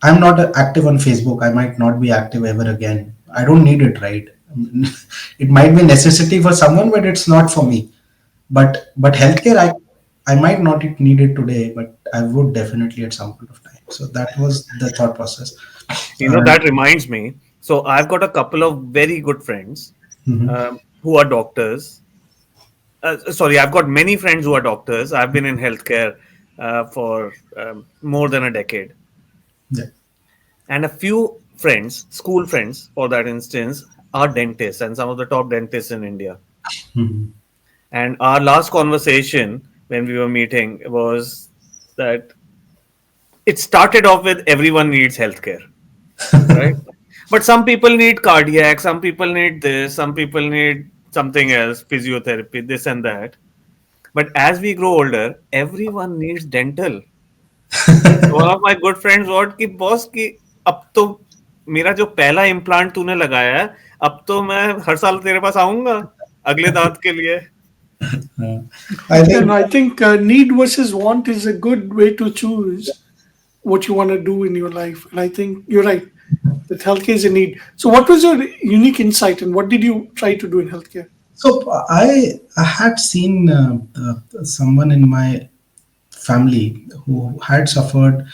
I'm not active on Facebook. I might not be active ever again. I don't need it, right? I mean, it might be necessity for someone, but it's not for me. But healthcare, I might not need it today, but I would definitely at some point of time. So that was the thought process. That reminds me. So I've got a couple of very good friends Mhm. who are doctors. Sorry, I've got many friends who are doctors. I've been in healthcare for more than a decade, Yeah. and a few friends, school friends, for that instance, are dentists and some of the top dentists in India. Mhm. And our last conversation when we were meeting was that it started off with everyone needs healthcare, right? But some people need cardiac, some people need this, some people need something else, physiotherapy, this and that. But as we grow older, everyone needs dental. So one of my good friends wrote कि boss कि अब तो मेरा जो पहला implant तूने लगाया है, अब तो मैं हर साल तेरे पास आऊंगा अगले दांत के लिए. Uh, I And think I think need versus want is a good way to choose what you want to do in your life. And I think you're right that healthcare is a need. So, what was your unique insight and what did you try to do in healthcare? so. I had seen someone in my family who had suffered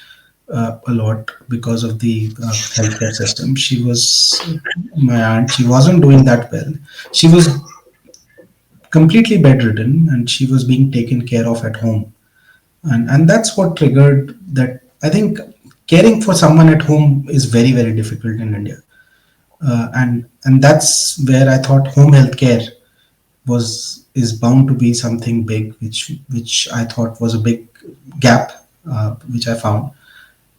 a lot because of the healthcare system. She was my aunt. She wasn't doing that well. She was completely bedridden, and she was being taken care of at home. And that's what triggered that. I think caring for someone at home is very difficult in India, and that's where I thought home healthcare was is bound to be something big, which I thought was a big gap, which I found,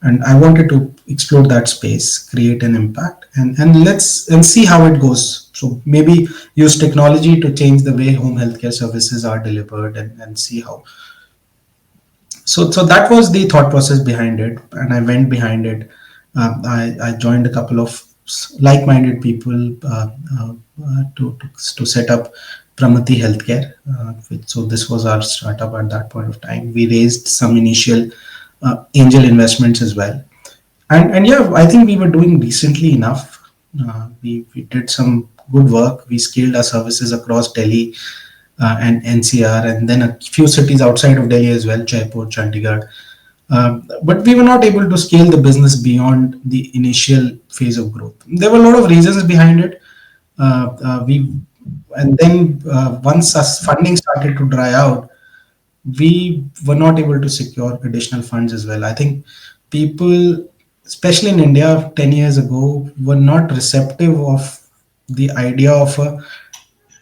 and I wanted to explore that space, create an impact, and let's and see how it goes. So maybe use technology to change the way home healthcare services are delivered, and see how. So that was the thought process behind it, and I went behind it. I joined a couple of like-minded people to set up Pramati Healthcare. So this was our startup at that point of time. We raised some initial angel investments as well, and yeah, I think we were doing decently enough. We did some good work. We scaled our services across Delhi and NCR, and then a few cities outside of Delhi as well, Jaipur, Chandigarh. But we were not able to scale the business beyond the initial phase of growth. There were a lot of reasons behind it. We and then once us funding started to dry out, we were not able to secure additional funds as well. I think people, especially in India 10 years ago, were not receptive of the idea of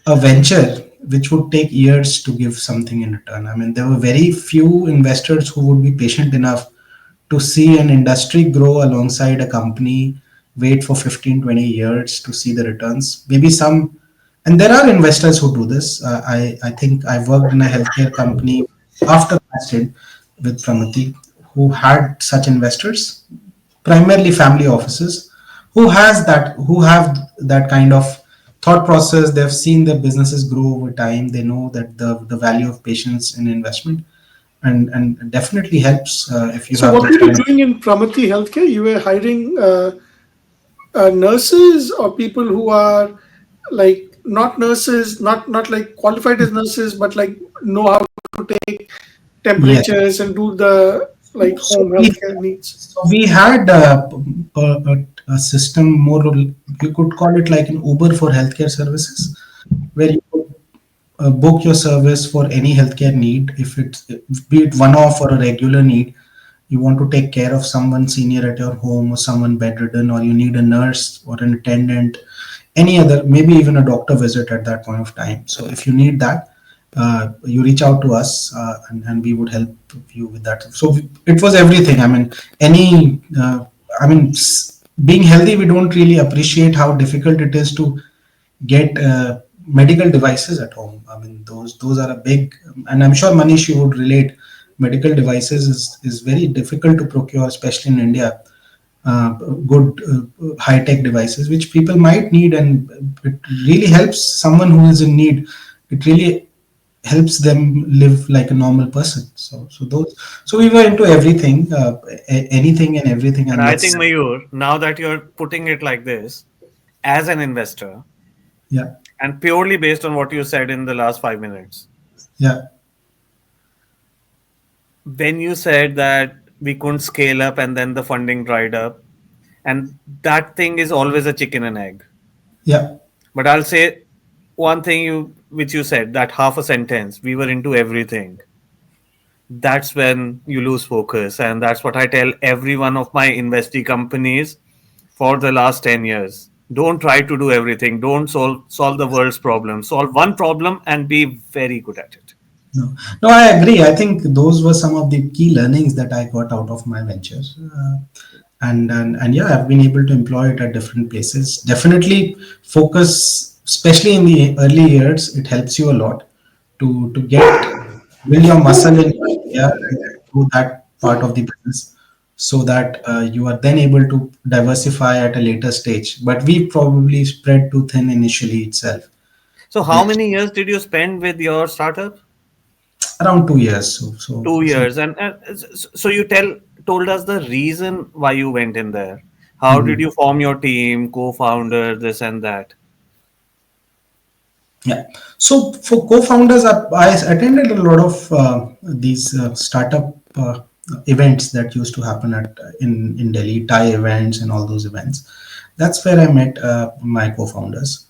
a venture which would take years to give something in return. I mean, there were very few investors who would be patient enough to see an industry grow alongside a company, wait for 15, 20 years to see the returns. Maybe some, and there are investors who do this. I think I worked in a healthcare company after my stint with Pramati who had such investors, primarily family offices, who have that kind of thought process. They've seen their businesses grow over time. They know that the value of patience in investment, and definitely helps if you So, have what the were you time. doing in Pramati Healthcare? You were hiring nurses or people who are like not nurses, not like qualified as nurses, but like know how to take Yeah. temperatures and do the like So home healthcare needs. we had a system more, you could call it like an Uber for healthcare services, where you could book your service for any healthcare need, if it's be it one-off or a regular need. You want to take care of someone senior at your home or someone bedridden, or you need a nurse or an attendant, any other, maybe even a doctor visit at that point of time. So if you need that, you reach out to us, and we would help you with that. So it was everything. I mean, any I mean, being healthy, we don't really appreciate how difficult it is to get medical devices at home. I mean, those are a big, and I'm sure Manish you would relate. Medical devices is very difficult to procure, especially in India. Good high tech devices, which people might need, and it really helps someone who is in need. It really helps them live like a normal person. So we were into everything, anything and everything, And and I let's think, Mayur, now that you're putting it like this, as an investor, yeah, and purely based on what you said in the last 5 minutes, yeah, when you said that we couldn't scale up and then the funding dried up, and that thing is always a chicken and egg. yeah. But I'll say one thing which you said, that half a sentence, we were into everything. That's when you lose focus. And that's what I tell every one of my investee companies for the last 10 years. Don't try to do everything. Don't solve the world's problems. Solve one problem and be very good at it. No, no, I agree. I think those were some of the key learnings that I got out of my ventures. And yeah, I've been able to employ it at different places. Definitely focus, especially in the early years, it helps you a lot to get build your muscle in yeah, and do that part of the business so that you are then able to diversify at a later stage. But we probably spread too thin initially itself, So, how which many years did you spend with your startup? around 2 years. So so Two so. years. And so you told us the reason why you went in there. How did Mhm. you form your team, co-founder, this and that? Yeah. So for co-founders, I attended a lot of these startup events that used to happen at in Delhi, Thai events and all those events. That's where I met my co-founders.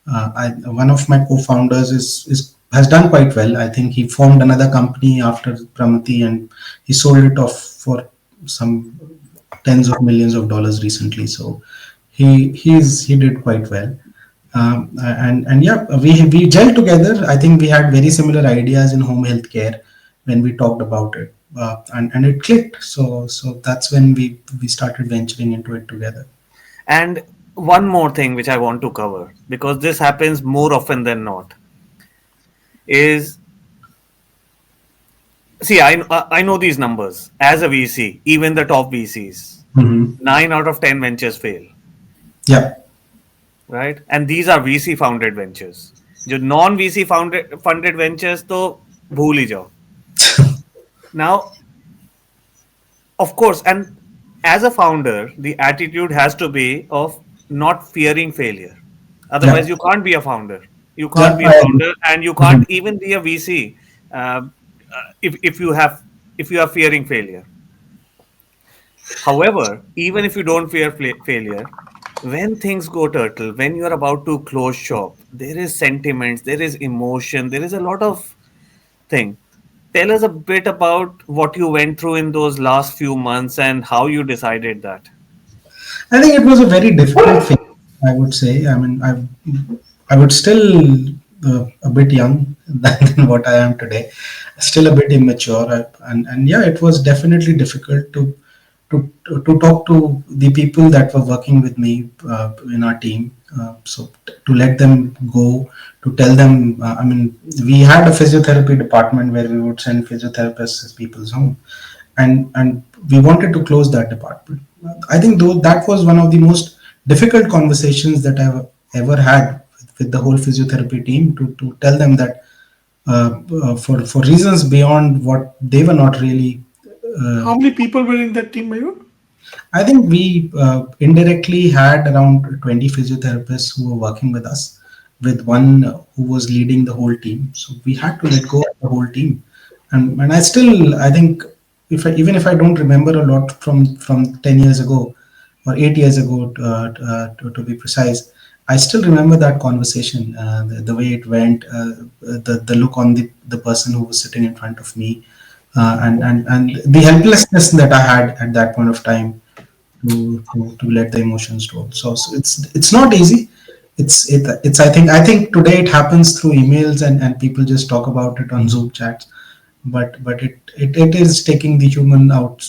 One of my co-founders is has done quite well. I think he formed another company after Pramati, and he sold it off for some tens of millions of dollars recently. So he did quite well. And yeah, we gelled together. I think we had very similar ideas in home health care when we talked about it, and it clicked. So that's when we started venturing into it together. And one more thing which I want to cover, because this happens more often than not, is, see, I know these numbers as a VC, even the top VCs. Hmm. 9 out of 10 ventures fail, Yeah, right? And these are VC founded ventures. जो non VC funded ventures तो भूल ही जाओ. Now, of course, and as a founder, the attitude has to be of not fearing failure. yeah, Otherwise, you can't be a founder. You yeah. can't be a I agree. founder, and you Mhm. can't even be a VC if you have if you are fearing failure. However, even if you don't fear failure, when things go turtle, when you are about to close shop, there is sentiments, there is emotion, there is a lot of thing. Tell us a bit about what you went through in those last few months and how you decided that. I think it was a very difficult phase. I would say. I mean, I would still a bit young than what I am today, still a bit immature, and yeah, it was definitely difficult to talk to the people that were working with me in our team. So to let them go, to tell them. I mean, we had a physiotherapy department where we would send physiotherapists to people's home, and we wanted to close that department. I think though that was one of the most difficult conversations that I've ever had with the whole physiotherapy team to tell them that for reasons beyond what they were not really. Uh, How many people were in that team, Mayur? I think we indirectly had around 20 physiotherapists who were working with us, with one who was leading the whole team. So we had to let go of the whole team, and I still I think if even if I don't remember a lot from 10 years ago or 8 years ago to be precise, I still remember that conversation, the way it went, the look on the person who was sitting in front of me, and the helplessness that I had at that point of time to let the emotions roll. So it's not easy. It's I think today it happens through emails and people just talk about it on Zoom chats. but it is taking the human out,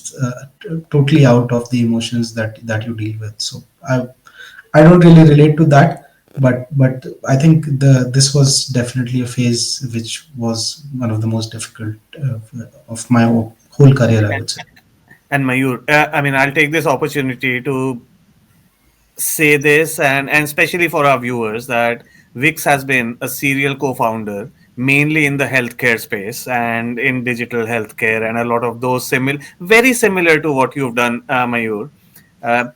totally out of the emotions that you deal with. So I don't really relate to that, but I think this was definitely a phase which was one of the most difficult of my whole career, I would say. And Mayur, I mean, I'll take this opportunity to say this, and especially for our viewers, that Vix has been a serial co-founder mainly in the healthcare space and in digital healthcare, and a lot of those very similar to what you've done, Mayur. Uh,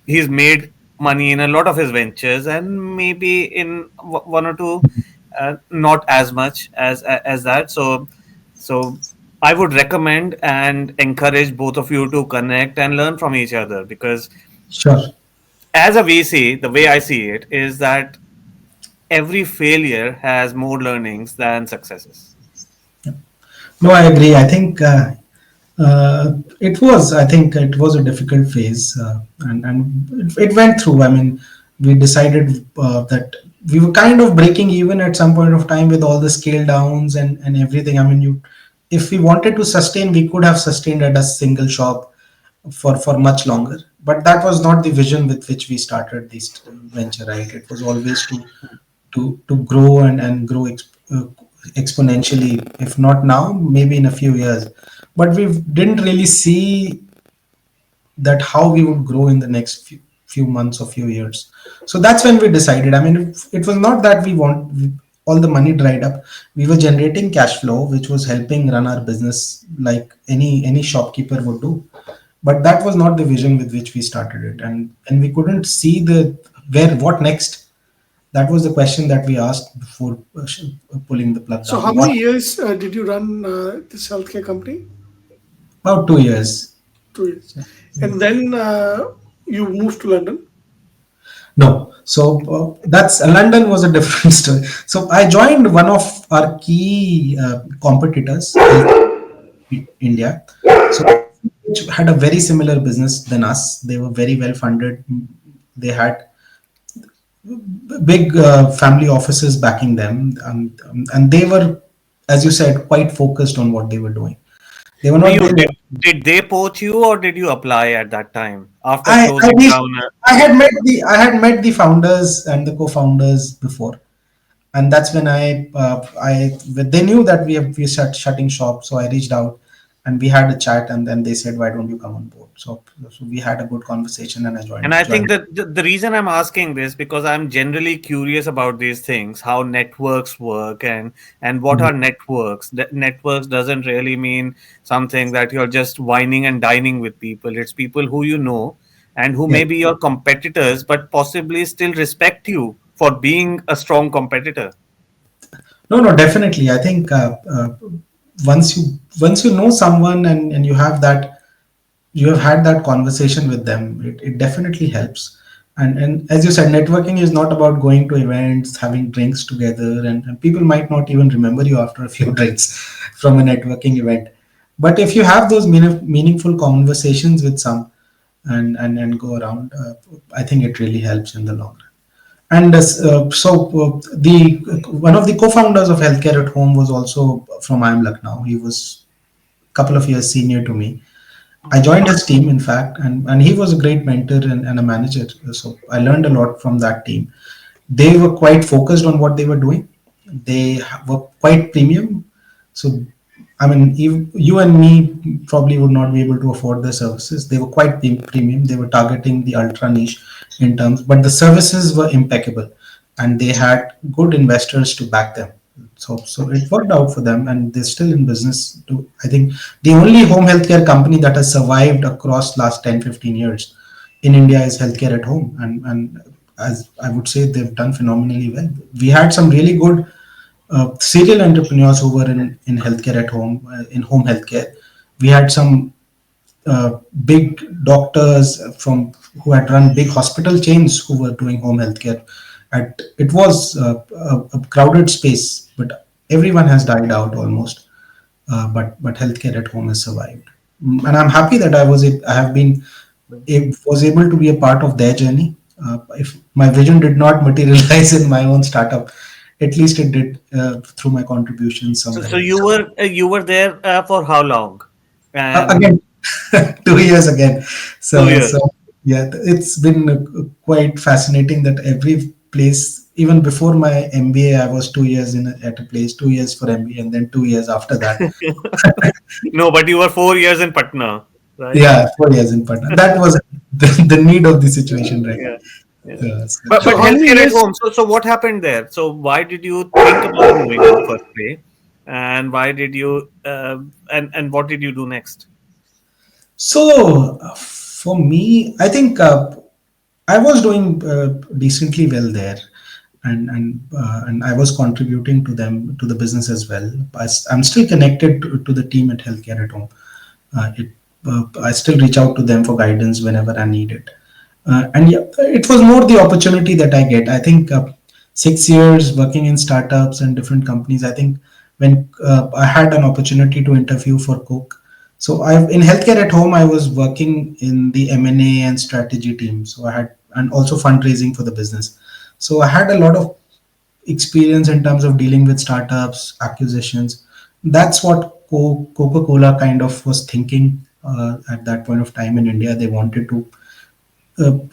he's made money in a lot of his ventures, and maybe in one or two, not as much as that. So I would recommend and encourage both of you to connect and learn from each other, because Sure. as a VC, the way I see it is that every failure has more learnings than successes. No, I agree. I think I think it was a difficult phase, and it went through. I mean, we decided that we were kind of breaking even at some point of time with all the scale downs and everything. I mean, if we wanted to sustain, we could have sustained at a single shop for much longer. But that was not the vision with which we started this venture, right? It was always to grow and grow exponentially, if not now, maybe in a few years. But we didn't really see that how we would grow in the next few months or few years. So that's when we decided. I mean, it was not that all the money dried up. We were generating cash flow, which was helping run our business like any shopkeeper would do. But that was not the vision with which we started it, and we couldn't see the where what next. That was the question that we asked before pulling the plug So down. how What many years did you run this healthcare company? about 2 years? 2 years. And then you moved to London. No, so that's London was a different story. So I joined one of our key competitors, India. So which had a very similar business than us. They were very well funded. They had big family offices backing them, and they were, as you said, quite focused on what they were doing. They were not Mayur, there. did they poach you, or did you apply at that time after I closing reached, down? I had met the founders and the co-founders before, and that's when I they knew that we shutting shop, so I reached out and we had a chat, and then they said, why don't you come on board? So we had a good conversation, and I And I think joined. that the reason I'm asking this, because I'm generally curious about these things, how networks work, and what Mhm. are networks. Networks doesn't really mean something that you're just whining and dining with people. It's people who you know and who Yeah. may be your competitors, but possibly still respect you for being a strong competitor. No, no, definitely. I think once you know someone and you have had that conversation with them, it definitely helps. And as you said, networking is not about going to events, having drinks together, and people might not even remember you after a few drinks from a networking event. But if you have those meaningful conversations with some and go around, I think it really helps in the long run. And the one of the co-founders of Healthcare at Home was also from IIM Lucknow. He was a couple of years senior to me. I joined his team, in fact, and he was a great mentor and a manager. So I learned a lot from that team. They were quite focused on what they were doing. They were quite premium. So, I mean, you and me probably would not be able to afford their services. They were quite premium. They were targeting the ultra niche in terms, but the services were impeccable, and they had good investors to back them. So it worked out for them, and they're still in business. I think the only home healthcare company that has survived across last 10-15 years in India is Healthcare at Home, and as I would say, they've done phenomenally well. We had some really good serial entrepreneurs who were in healthcare at home, in home healthcare. We had some big doctors from who had run big hospital chains who were doing home healthcare. It was a crowded space, but everyone has died out almost. But healthcare at home has survived, and I'm happy that I have been was able to be a part of their journey. If my vision did not materialize in my own startup, at least it did through my contributions So, somewhere so else. you were there for how long? And Again, 2 years again. 2 years. So yeah, it's been quite fascinating that every place, even before my MBA, I was 2 years at a place, 2 years for MBA, and then 2 years after that. No, but you were 4 years in Patna, right? Yeah, 4 years in Patna. That was the need of the situation, right? Yeah, yeah. So, But So how many healthcare at years? home. So what happened there? So why did you think about moving out firstly, and why did you and what did you do next? for me, I think I was doing decently well there, and I was contributing to them to the business as well. I'm still connected to the team at Healthcare at Home. I still reach out to them for guidance whenever I need it. And yeah, it was more the opportunity that I get. I think 6 years working in startups and different companies. I think when I had an opportunity to interview for Coke, so I in healthcare at home I was working in the M&A and strategy team. So I had and also fundraising for the business. So I had a lot of experience in terms of dealing with startups, acquisitions. That's what Coca-Cola kind of was thinking at that point of time in India. They wanted to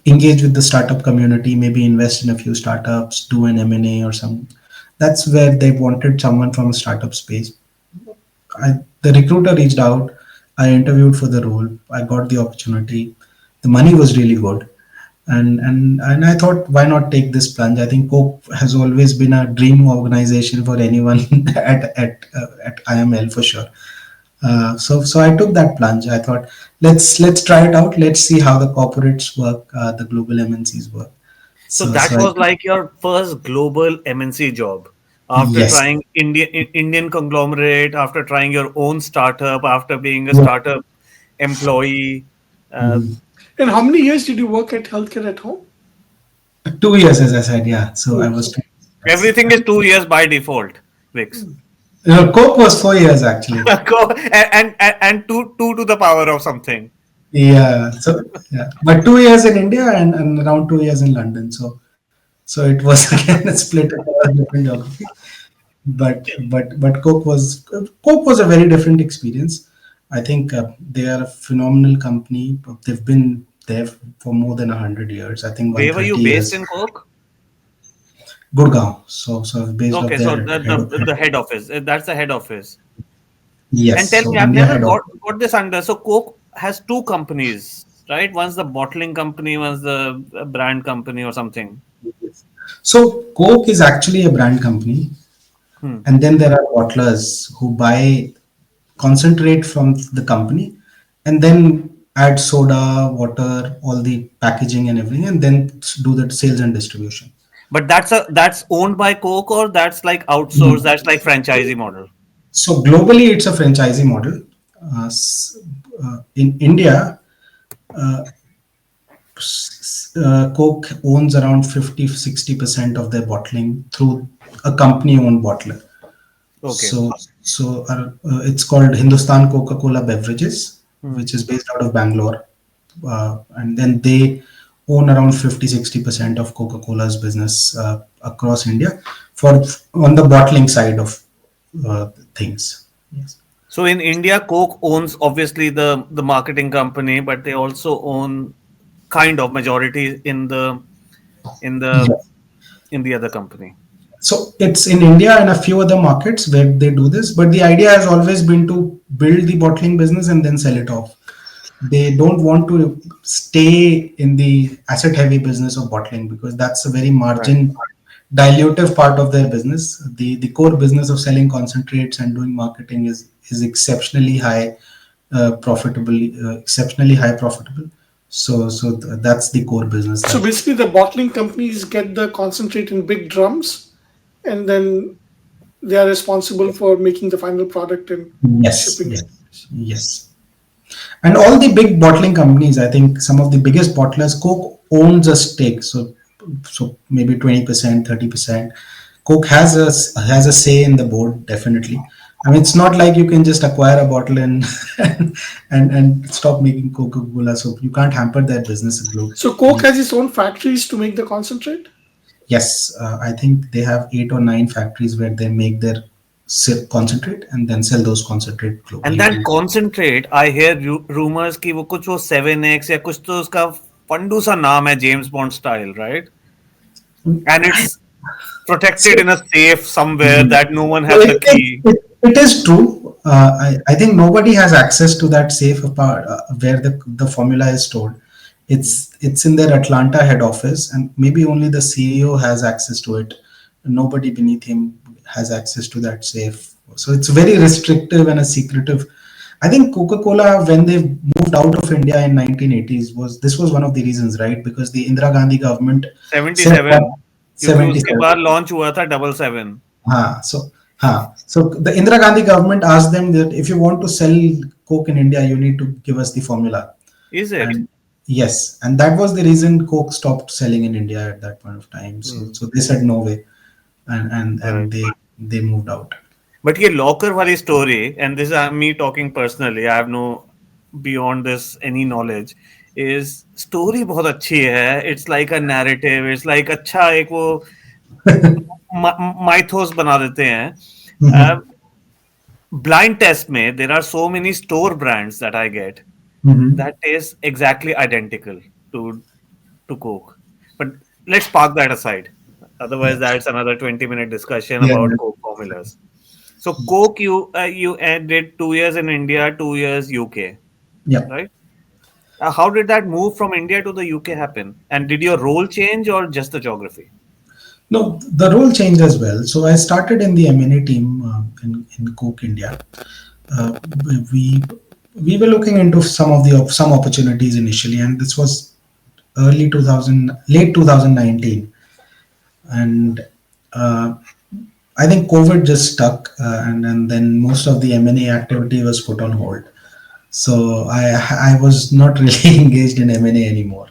engage with the startup community, maybe invest in a few startups, do an M&A or some. That's where they wanted someone from a startup space. The recruiter reached out. I interviewed for the role. I got the opportunity. The money was really good, and I thought, why not take this plunge? I think Coke has always been a dream organization for anyone at IML for sure. So I took that plunge. I thought, let's try it out. Let's see how the corporates work, the global MNCs work. So So that I was like your first global MNC job. After yes. trying Indian conglomerate, after trying your own startup, after being a Yeah. startup employee, uh, Mhm. And how many years did you work at healthcare at home? 2 years, as I said, yeah. So I Yes. was Okay. 2 years. Yes. everything is 2 years by default, Vix. Coke was 4 years actually. And two to the power of something. Yeah. So yeah, but 2 years in India and around 2 years in London. So it was again a split across different geography. But Coke was a very different experience. I think they are a phenomenal company. They've been there for more than 100 years. I think Where were you 130 years. based in Cork? Gurgaon. So based off Okay, so their head of the head office. That's the head office. And yes. tell So me, I've India never head of got this under. So Coke has two companies, right? One's the bottling company, one's the brand company or something. so Coke is actually a brand company, Hmm. and then there are bottlers who buy concentrate from the company, and then add soda, water, all the packaging and everything, and then do the sales and distribution. But that's owned by Coke or that's like outsourced, Mm. that's like franchisee model. So globally, it's a franchisee model. In India, Coke owns around 50-60% of their bottling through a company-owned bottler. Okay. So it's called Hindustan Coca-Cola Beverages, Hmm. which is based out of Bangalore, and then they own around 50-60% of Coca-Cola's business across India for on the bottling side of things. Yes. So in India, Coke owns obviously the marketing company, but they also own kind of majority in the Yes. in the other company. So it's in India and a few other markets where they do this, but the idea has always been to build the bottling business and then sell it off. They don't want to stay in the asset heavy business of bottling because that's a very Right. margin dilutive part of their business. The core business of selling concentrates and doing marketing is exceptionally high profitable, exceptionally high profitable. So that's the core business So that. basically, the bottling companies get the concentrate in big drums, and then they are responsible for making the final product and Yes, shipping yes, it. yes. And all the big bottling companies, I think some of the biggest bottlers, Coke owns a stake. So maybe 20%, 30%. Coke has a say in the board, definitely. I mean, it's not like you can just acquire a bottle and and stop making Coca-Cola. So you can't hamper their business So Coke globally. has its own factories to make the concentrate. Yes, I think they have 8 or 9 factories where they make their concentrate and then sell those concentrate And globally that to. concentrate, I hear rumors कि वो कुछ वो 7x या कुछ तो उसका फंडू सा नाम है James bond style, right? And it's protected So, in a safe somewhere mhm. that no one So has the key. it is true. I think nobody has access to that safe part where the formula is stored. It's in their Atlanta head office, and maybe only the CEO has access to it. Nobody beneath him has access to that safe. So it's very restrictive and a secretive. I think Coca-Cola, when they moved out of India in 1980s, was one of the reasons, right? Because the Indira Gandhi government said 77, क्योंकि उसके 77. बाद launch हुआ था 77. So, so the Indira Gandhi government asked them that if you want to sell Coke in India, you need to give us the formula. Is it? And yes, and that was the reason Coke stopped selling in India at that point of time. So they said no way, and Right. they moved out. But ये locker वाली story, and this is me talking personally, I have no beyond this any knowledge, is story बहुत अच्छी है. It's like a narrative. It's like अच्छा एक वो Mythos बना देते हैं. Mhm. Blind test में there are so many store brands that I get Mhm. that is exactly identical to to Coke. But let's park that aside. Otherwise, Yeah, that's another 20-minute discussion yeah, about Coke formulas. So Coke, you did 2 years in India, 2 years UK, yeah. right? How did that move from India to the UK happen? And did your role change or just the geography? No, the role changed as well. So I started in the M&A team in Coke India. Uh, we we were looking into some opportunities initially, and this was early 2000, late 2019, and uh, I think COVID just stuck, and then most of the M&A activity was put on hold. So I was not really engaged in M&A anymore.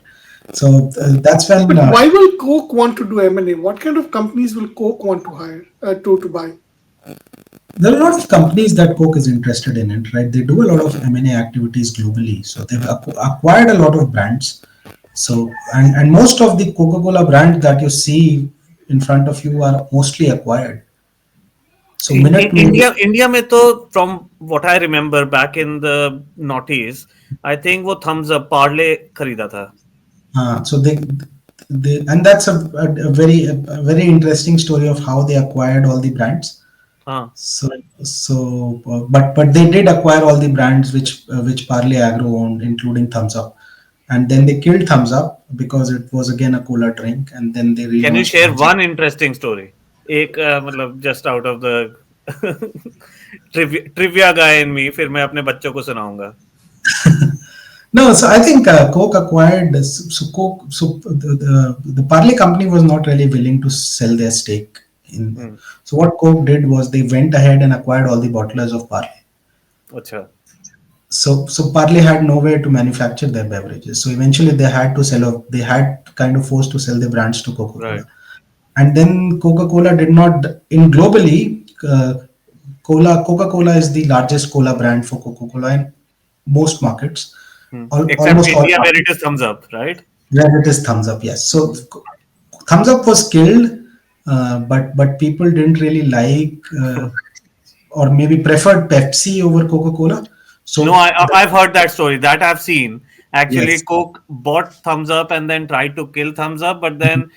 So that's when But why will Coke want to do M&A? What kind of companies will Coke want to hire to buy? there are a lot of companies that Coke is interested in it, right? They do a lot of M&A activities globally. So they've acquired a lot of brands. So and most of the Coca-Cola brands that you see in front of you are mostly acquired. So minute Maid, India में तो from what I remember back in the noughties, I think वो thumbs up Parle खरीदा था. so they and that's a very interesting story of how they acquired all the brands. हाँ. But they did acquire all the brands which Parle Agro owned, including Thumbs Up, and then they killed Thumbs Up because it was again a cola drink, and then they Can you relaunched share Thumbs Up. one interesting story? एक मतलब just out of the trivia guy in me, फिर मैं अपने बच्चों को सुनाऊंगा. No, so I think Coke acquired Coke. So the Parle company was not really willing to sell their stake in. Hmm. So what Coke did was they went ahead and acquired all the bottlers of Parle. अच्छा. So Parle had nowhere to manufacture their beverages. So eventually they had to sell off. They had kind of forced to sell the brands to Right. Coca-Cola, and then Coca-Cola did not in globally. Coca-Cola is the largest cola brand for Coca-Cola in most markets, Except almost all India where it markets. is thumbs up, right? Where it is Thumbs Up, yes. So Thumbs Up was killed, but people didn't really like or maybe preferred Pepsi over Coca-Cola. No, So I've heard that story. That I've seen. Actually, yes. Coke bought thumbs up and then tried to kill thumbs up, but then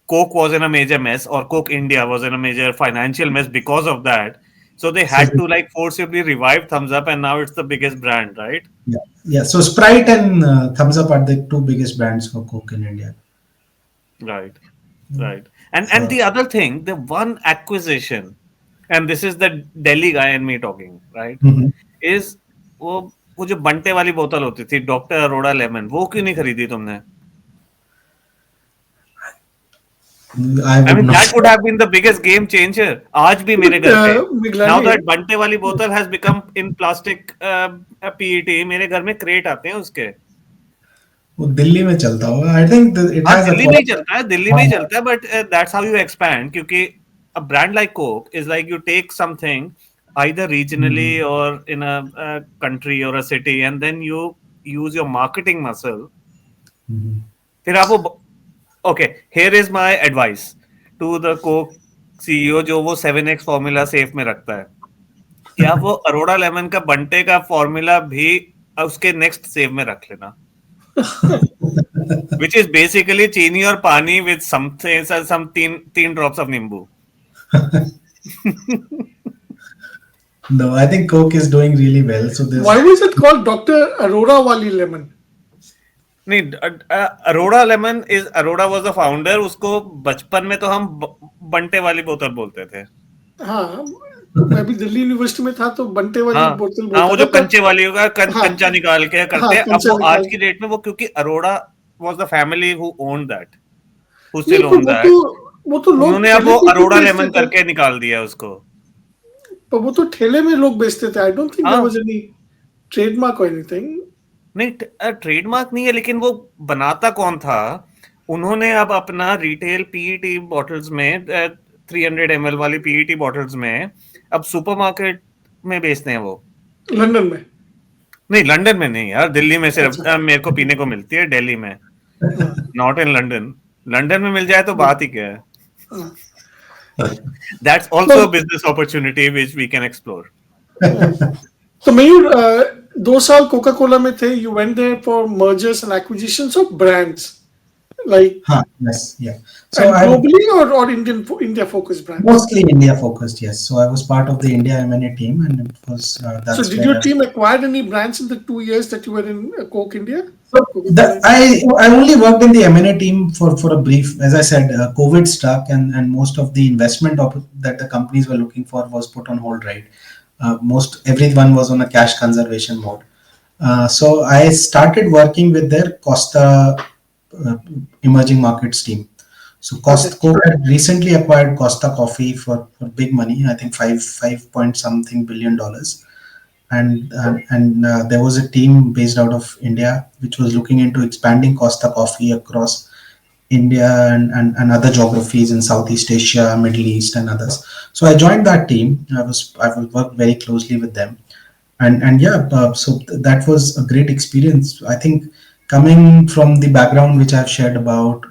Coke was in a major mess, or Coke India was in a major financial mess because of that. So they So had to like forcibly revive thumbs up, and now it's the biggest brand, right? yeah, yeah. So Sprite and Thumbs Up are the two biggest brands for Coke in India. Right. Right. And So the other thing, the one acquisition, and this is the Delhi guy and me talking, right? mhm. Is वो वो जो बंटे वाली बोतल होती थी doctor Arora lemon वो क्यों नहीं खरीदी तुमने? I I would mean not. that would have been the biggest game changer. आज भी मेरे But घर पे now Miglani, that बंटे वाली बोतल has become in plastic PET मेरे घर में क्रेट आते हैं उसके. वो दिल्ली में चलता होगा. I think it हाँ has दिल्ली में ही acquired. चलता है, दिल्ली में ही चलता है, but that's how you expand क्योंकि a brand like Coke is like you take something either regionally or in a country or a city and then you use your marketing muscle. फिर आप वो okay, here is my advice to the Coke CEO जो वो 7x formula safe में रखता है, क्या वो अरोड़ा लेमन का बंटे का फॉर्मूला भी उसके नेक्स्ट सेव में रख लेना, which is basically चीनी और पानी with some तीन drops of नींबू. No, I think Coke is doing really well. So Why there's was it called Dr. Aurora Wali Lemon? नहीं, Arora lemon is Arora was the founder. उसको बचपन में तो हम बंटे वाली बोतल बोलते थे. हाँ, मैं भी दिल्ली यूनिवर्सिटी में था तो बंटे वाली हाँ बोतल हाँ, बोलता वो था जो तब। कंचे वाली होगा, हाँ कंचा निकाल के करते हाँ, हैं. अब कंचा वो आज निकाल। की डेट में वो, क्योंकि Arora was the family who own that, who नहीं स्टिल पर ओन दैट, वो तो लोग उन्होंने अब ठेले वो पे भी अरोड़ा बेचते लेमन थे। करके निकाल दिया उसको. पर वो तो ठेले में लोग बेचते थे। आई डोंट थिंक देयर हाँ, वाज एनी ट्रेडमार्क और एनीथिंग। नहीं, ट्रेडमार्क नहीं है, लेकिन वो बनाता कौन था. उन्होंने अब अपना रिटेल पीईटी बॉटल्स में, 300 ml वाली पीईटी बॉटल्स में अब सुपरमार्केट में बेचते हैं वो. लंदन में। नहीं, लंदन में नहीं यार, दिल्ली में सिर्फ अच्छा। मेरे को पीने को मिलती है, दिल्ली में, हाँ नॉट इन लंदन. लंदन में मिल जाए तो बात ही क्या है. हाँ दैट्स तो also a business opportunity which we can explore. हाँ। तो मयूर 2 साल कोका कोला में थे। You went there for mergers and acquisitions of brands like huh, yes, yeah. So and I globally और India focus brands. mostly India focused, yes. So I was part of the India M&A team, and it was So that's did where your team acquire any brands in the 2 years that you were in Coke India? so Coca Cola. I only worked in the M&A team for a brief. As I said, COVID struck, and most of the investment that the companies were looking for was put on hold. Right, most everyone was on a cash conservation mode. So I started working with their Costa uh, emerging markets team. So Okay. Coke had recently acquired Costa Coffee for big money. I think five point something $billion, and there was a team based out of India which was looking into expanding Costa Coffee across India and other geographies in Southeast Asia, Middle East, and others. So I joined that team. I was worked very closely with them, and yeah, so that was a great experience. I think coming from the background which I've shared about,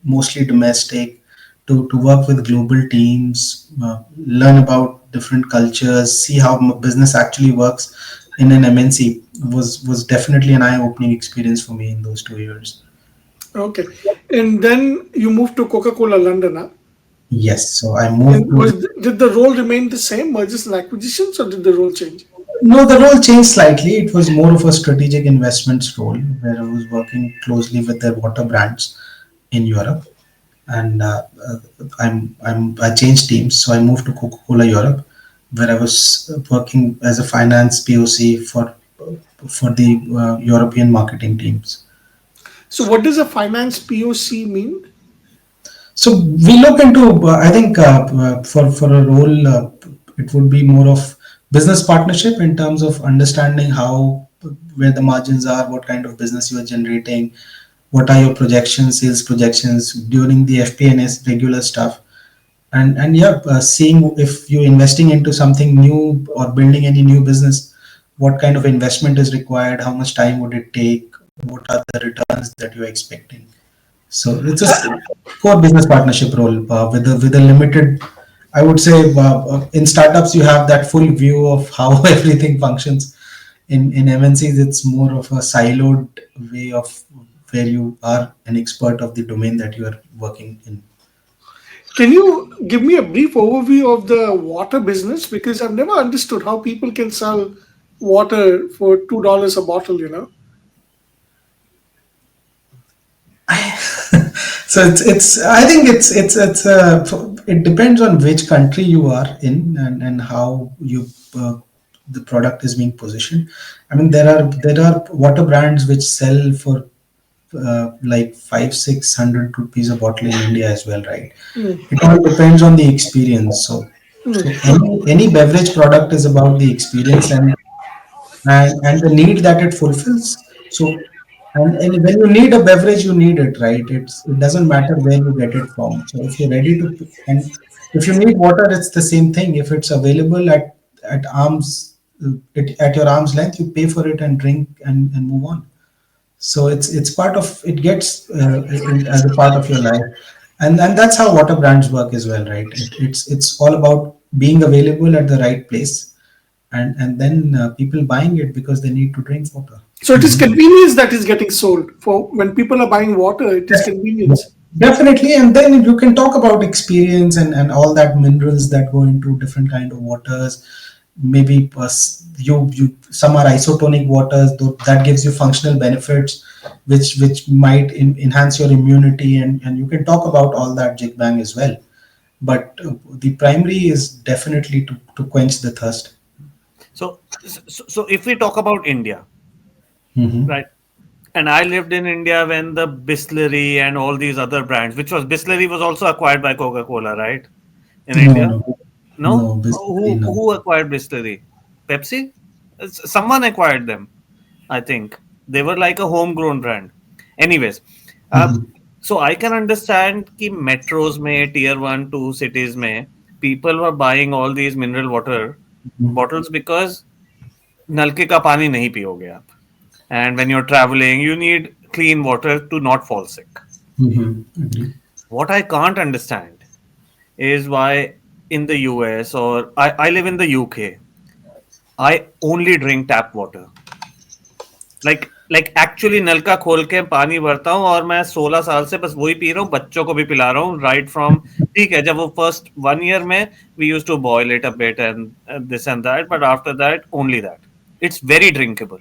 mostly domestic, to work with global teams, learn about different cultures, see how business actually works in an MNC was definitely an eye-opening experience for me in those 2 years. Okay. And then you moved to Coca Cola London, huh? Yes, so I And moved to. did the role remain the same, mergers and acquisitions, or did the role change? No, the role changed slightly. It was more of a strategic investments role where I was working closely with their water brands in Europe, and I changed teams, so I moved to Coca-Cola Europe, where I was working as a finance POC for the European marketing teams. So what does a finance POC mean? So we look into, I think, for a role, it would be more of business partnership in terms of understanding how where the margins are, what kind of business you are generating, what are your projections, sales projections during the FP&S regular stuff, and yeah, seeing if you're investing into something new or building any new business, what kind of investment is required, how much time would it take, what are the returns that you're expecting. So it's a core business partnership role with a limited. I would say in startups you have that full view of how everything functions. In MNCs it's more of a siloed way of where you are an expert of the domain that you are working in. Can you give me a brief overview of the water business? Because I've never understood how people can sell water for $2 a bottle, you know? So it's I think it depends on which country you are in and how you the product is being positioned. I mean there are water brands which sell for like 500-600 rupees a bottle in India as well, right? Mm, It all depends on the experience. So mm. any beverage product is about the experience and the need that it fulfills. So, and when you need a beverage, you need it, right? It doesn't matter where you get it from. So if you're ready to, and if you need water, it's the same thing. If it's available at arms, at your arm's length, you pay for it and drink and move on. So it's part of it gets as a part of your life, and that's how water brands work as well, right? It's all about being available at the right place, and then people buying it because they need to drink water. So it is convenience that is getting sold. For when people are buying water, it is Yes, yeah, convenience. definitely. And then you can talk about experience and all that minerals that go into different kind of waters. Maybe you some are isotonic waters that gives you functional benefits, which might enhance your immunity, and you can talk about all that jig bang as well. But the primary is definitely to quench the thirst. So if we talk about India, Hmm. right? And I lived in India when the Bisleri and all these other brands, which was Bisleri was also acquired by Coca-Cola, right? In No, India? no, no, No? basically no. Who acquired Bisleri? Pepsi? Someone acquired them, I think. They were like a homegrown brand. Anyways, uh, Hmm. so I can understand कि metros में, tier 1, 2 cities में, people were buying all these mineral water bottles because नलके का पानी नहीं पियोगे आप. And when you're traveling, you need clean water to not fall sick. Hmm. Agree. What I can't understand is why in the US or I live in the UK, I only drink tap water. Actually नल का खोल के पानी भरता हूँ और मैं 16 साल से बस वही पी रहा हूँ बच्चों को भी पिला रहा हूँ राइट फ्रॉम ठीक है जब वो फर्स्ट 1 ईयर में we used to boil it a bit and this and that but after that only that it's very drinkable.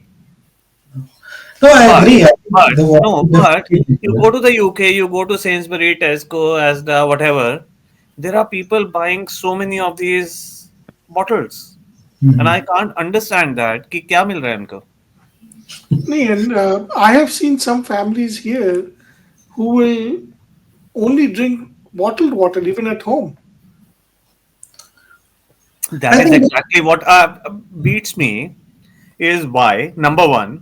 No, I But agree. I think but the water no, is but definitely you drinkable. go to the UK, you go to Sainsbury, Tesco, Asda, whatever. There are people buying so many of these bottles, and I Mhm. can't understand that. कि क्या मिल रहा है इनको? Nee, and I have seen some families here who will only drink bottled water even at home. That I is think exactly what beats me. Is why number one,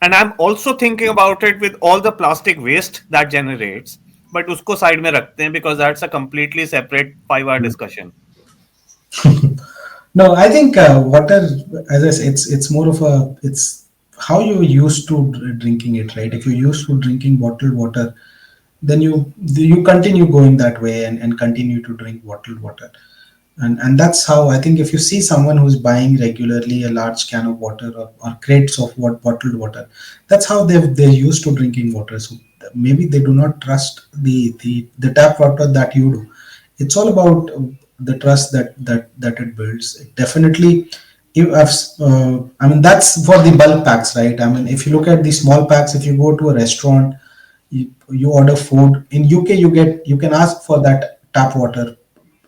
and I'm also thinking about it with all the plastic waste that generates. But उसको side में रखते हैं because that's a completely separate 5 hour discussion. no. I think water, as I say, it's more of a it's how you used to drinking it, right? If you're used to drinking bottled water, then you continue going that way and continue to drink bottled water. And that's how I think if you see someone who's buying regularly a large can of water or crates of what bottled water, that's how they're used to drinking water. So maybe they do not trust the tap water that you do. It's all about the trust that it builds. It definitely, you have, I mean, that's for the bulk packs, right? I mean, if you look at the small packs, if you go to a restaurant, you order food in UK, you can ask for that tap water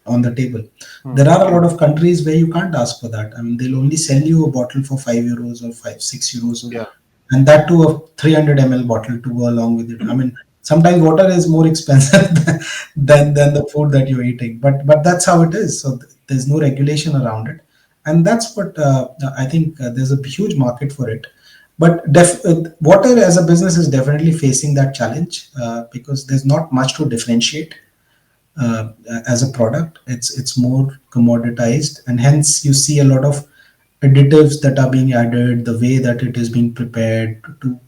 on the table. Hmm. There are a lot of countries where you can't ask for that. I mean, they'll only sell you a bottle for €5 or 6 euros, Yeah. and that too a 300 ml bottle to go along with it. I mean, sometimes water is more expensive than the food that you're eating, but that's how it is. So there's no regulation around it, and that's what I think there's a huge market for it. But water as a business is definitely facing that challenge because there's not much to differentiate as a product. It's more commoditized, and hence you see a lot of additives that are being added, the way that it is being prepared to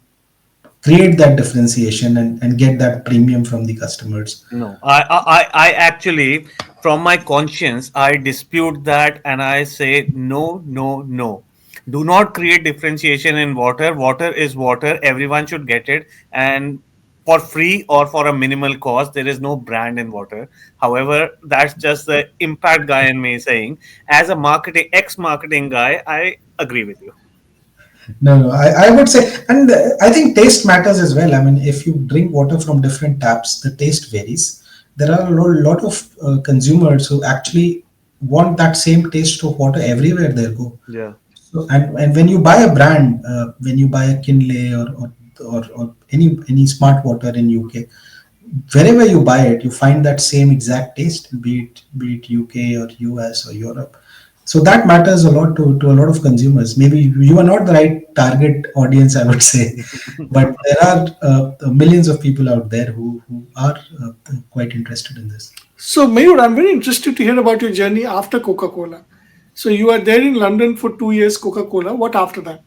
create that differentiation and get that premium from the customers. No, I actually, from my conscience, I dispute that and I say no, no, no. Do not create differentiation in water. Water is water. Everyone should get it. And for free or for a minimal cost, there is no brand in water. However, that's just the impact guy in me saying, as a ex-marketing guy, I agree with you. No, I would say, and I think taste matters as well. I mean, if you drink water from different taps, the taste varies. There are lot of consumers who actually want that same taste of water everywhere they go. Yeah. So, and when you buy a brand, when you buy a Kinley or any smart water in UK, wherever you buy it, you find that same exact taste, be it UK or US or Europe. So that matters a lot to a lot of consumers. Maybe you are not the right target audience, I would say, but there are millions of people out there who are quite interested in this. So, Mayur, I'm very interested to hear about your journey after Coca-Cola. So, you are there in London for 2 years, Coca-Cola. What after that?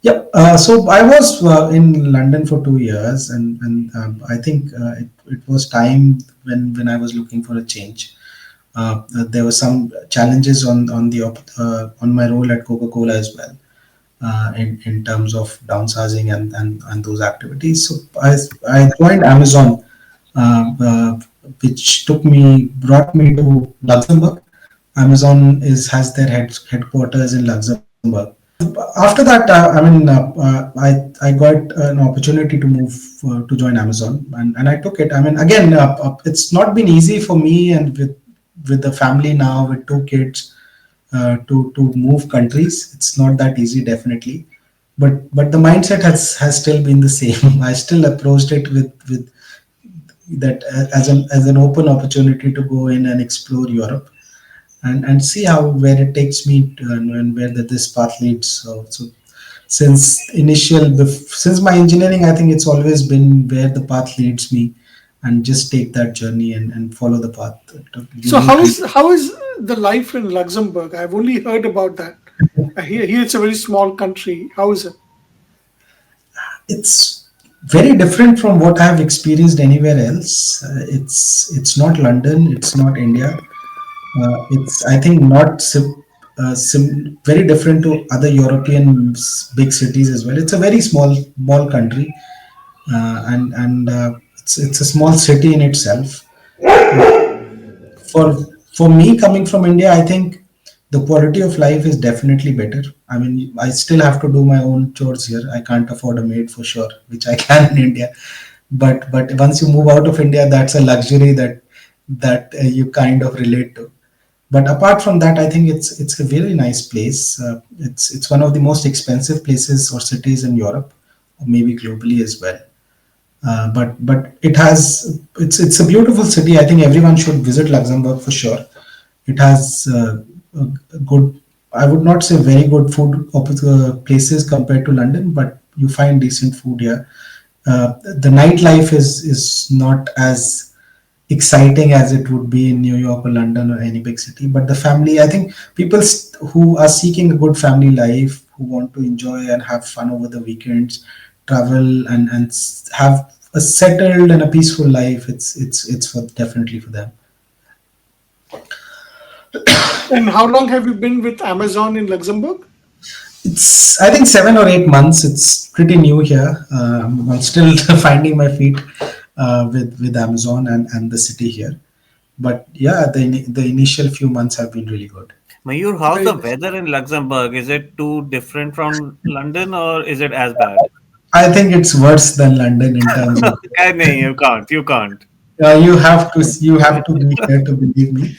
Yep. So I was in London for 2 years, and I think it was time when I was looking for a change. There were some challenges on my role at Coca-Cola as well, in terms of downsizing and those activities. So I joined Amazon, which brought me to Luxembourg. Amazon is has their headquarters in Luxembourg. After that, I got an opportunity to move to join Amazon, and I took it. I mean, again, it's not been easy for me, and with the family now with two kids, to move countries. It's not that easy, definitely, but the mindset has still been the same. I still approached it with that as an open opportunity to go in and explore Europe and see how where it takes me to, and where this path leads. So since my engineering, I think it's always been where the path leads me, and just take that journey and follow the path. You So need how is the life in Luxembourg? I've only heard about that. Here it's a very small country. How is it? It's very different from what I have experienced anywhere else. It's not London, it's not India. It's, I think, not very different to other European big cities as well. It's a very small country, and it's a small city in itself. For me, coming from India, I think the quality of life is definitely better. I mean, I still have to do my own chores here. I can't afford a maid for sure, which I can in India. But once you move out of India, that's a luxury that you kind of relate to. But apart from that, I think it's a very nice place. It's one of the most expensive places or cities in Europe, or maybe globally as well. But it's a beautiful city. I think everyone should visit Luxembourg for sure. It has a good, I would not say very good places compared to London, but you find decent food here. The nightlife is not as exciting as it would be in New York or London or any big city. But the family, I think people who are seeking a good family life, who want to enjoy and have fun over the weekends, travel and have a settled and a peaceful life, it's definitely for them. And how long have you been with Amazon in Luxembourg? It's, I think, 7 or 8 months. It's pretty new here. I'm still finding my feet with Amazon and the city here. But yeah, the initial few months have been really good. Mayur, how's Very the nice. weather in Luxembourg? Is it too different from London or is it as bad? I think it's worse than London in terms of. नहीं, you can't. You can't. You have to be here to believe me.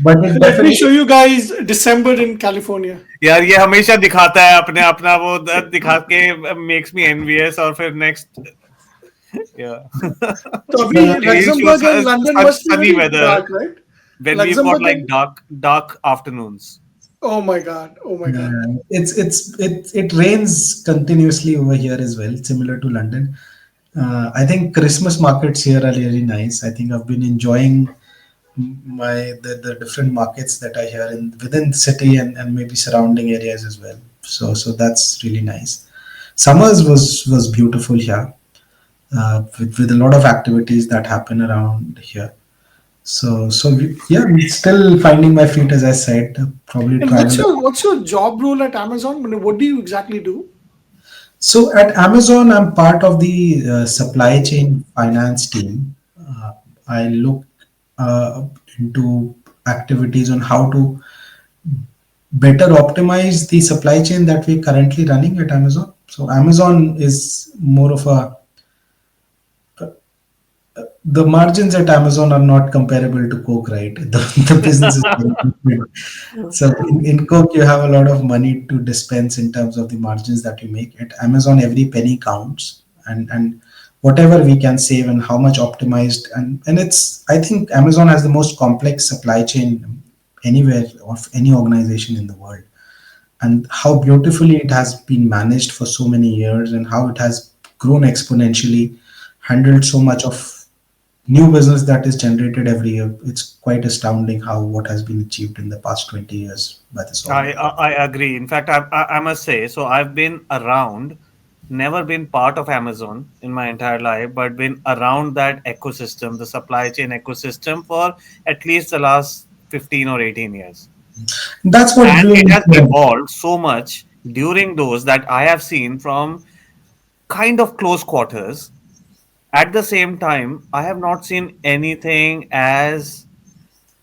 But it Let me definitely. show you guys December in California. यार ये हमेशा दिखाता है अपने अपना वो दिखा के makes me envious और फिर next yeah So The, abhi he'll show Luxembourg and London must be sunny very weather dark, right? when we've got Luxembourg like and dark afternoons. oh my god, oh my god. it rains continuously over here as well, similar to London. I think Christmas markets here are really nice. I think I've been enjoying the different markets that are here in within the city and maybe surrounding areas as well. So that's really nice. Summers was beautiful here, with a lot of activities that happen around here. Yeah, I'm still finding my feet, as I said. Probably And what's travel. your job role at Amazon? I mean, what do you exactly do? So at Amazon, I'm part of the supply chain finance team. I look uh, into activities on how to better optimize the supply chain that we're currently running at Amazon. So Amazon is more of a, the margins at Amazon are not comparable to Coke, right? The business is very different. So in Coke, you have a lot of money to dispense in terms of the margins that you make. At Amazon, every penny counts, and whatever we can save and how much optimized, and it's, I think Amazon has the most complex supply chain anywhere of any organization in the world, and how beautifully it has been managed for so many years, and how it has grown exponentially, handled so much of new business that is generated every year. It's quite astounding how what has been achieved in the past 20 years by this organization. I agree. In fact, I must say, so I've been around, never been part of Amazon in my entire life, but been around that ecosystem, the supply chain ecosystem, for at least the last 15 or 18 years. That's what And drew it me has to evolved so much during those that I have seen from kind of close quarters. At the same time, I have not seen anything as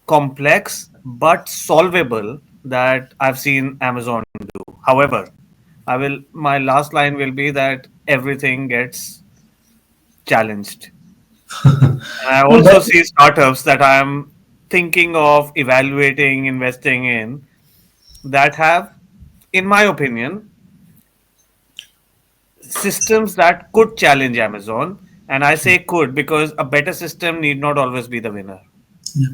complex but solvable that I've seen Amazon do. However, my last line will be that everything gets challenged. And I no, also see startups that I'm thinking of evaluating, investing in that have, in my opinion, systems that could challenge Amazon. And I say could because a better system need not always be the winner. yeah.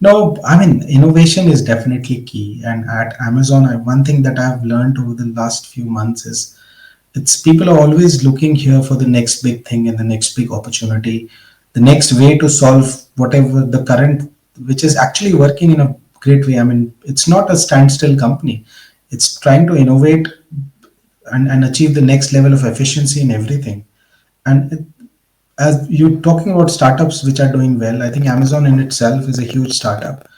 No, I mean, innovation is definitely key. And at Amazon, one thing that I've learned over the last few months is it's people are always looking here for the next big thing and the next big opportunity, the next way to solve whatever the current, which is actually working in a great way. I mean, it's not a standstill company. It's trying to innovate and achieve the next level of efficiency in everything. And as you're talking about startups which are doing well, I think Amazon in itself is a huge startup.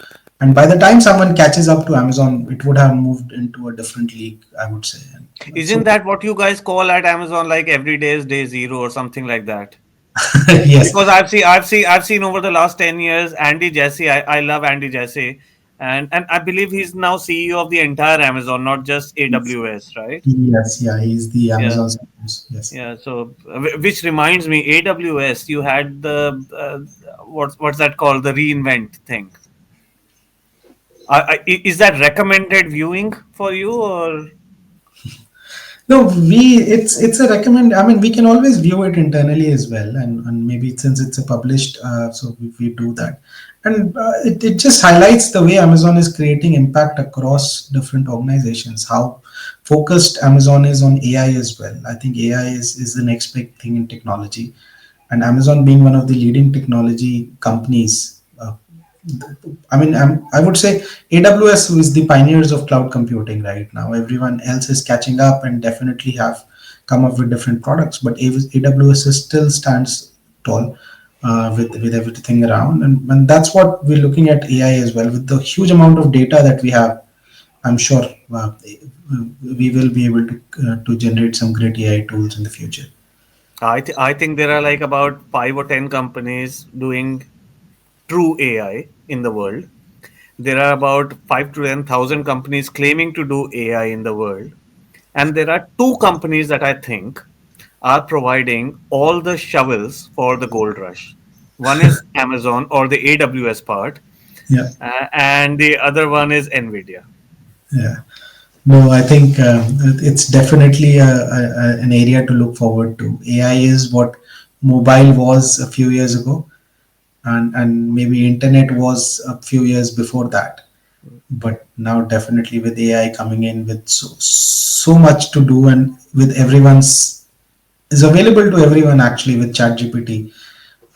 And by the time someone catches up to Amazon, it would have moved into a different league, I would say. And Isn't so, that what you guys call at Amazon like every day is day zero or something like that? yes, Because I've seen over the last 10 years Andy Jassy. I love Andy Jassy, and I believe he's now CEO of the entire Amazon, not just AWS, right? yes, yeah, he's the Yeah, Amazon service. Yes. yeah. So, which reminds me, AWS, you had the what's that called? The reinvent thing. Is that recommended viewing for you or? No, it's a recommend. I mean, we can always view it internally as well, and maybe since it's a published, so we do that, and it just highlights the way Amazon is creating impact across different organizations. How focused Amazon is on AI as well. I think AI is the next big thing in technology, and Amazon being one of the leading technology companies. I would say AWS is the pioneers of cloud computing right now. Everyone else is catching up and definitely have come up with different products, but AWS is still stands tall with everything around, and that's what we're looking at AI as well. With the huge amount of data that we have, I'm sure we will be able to generate some great AI tools in the future. I think there are like about 5 or 10 companies doing true AI in the world. There are about 5 to 10,000 companies claiming to do AI in the world. And there are two companies that I think are providing all the shovels for the gold rush. One is Amazon or the AWS part, Yeah, and the other one is NVIDIA. yeah. No, I think it's definitely an area to look forward to. AI is what mobile was a few years ago, and maybe internet was a few years before that. But now, definitely with AI coming in with so much to do, and with everyone's is available to everyone actually with ChatGPT.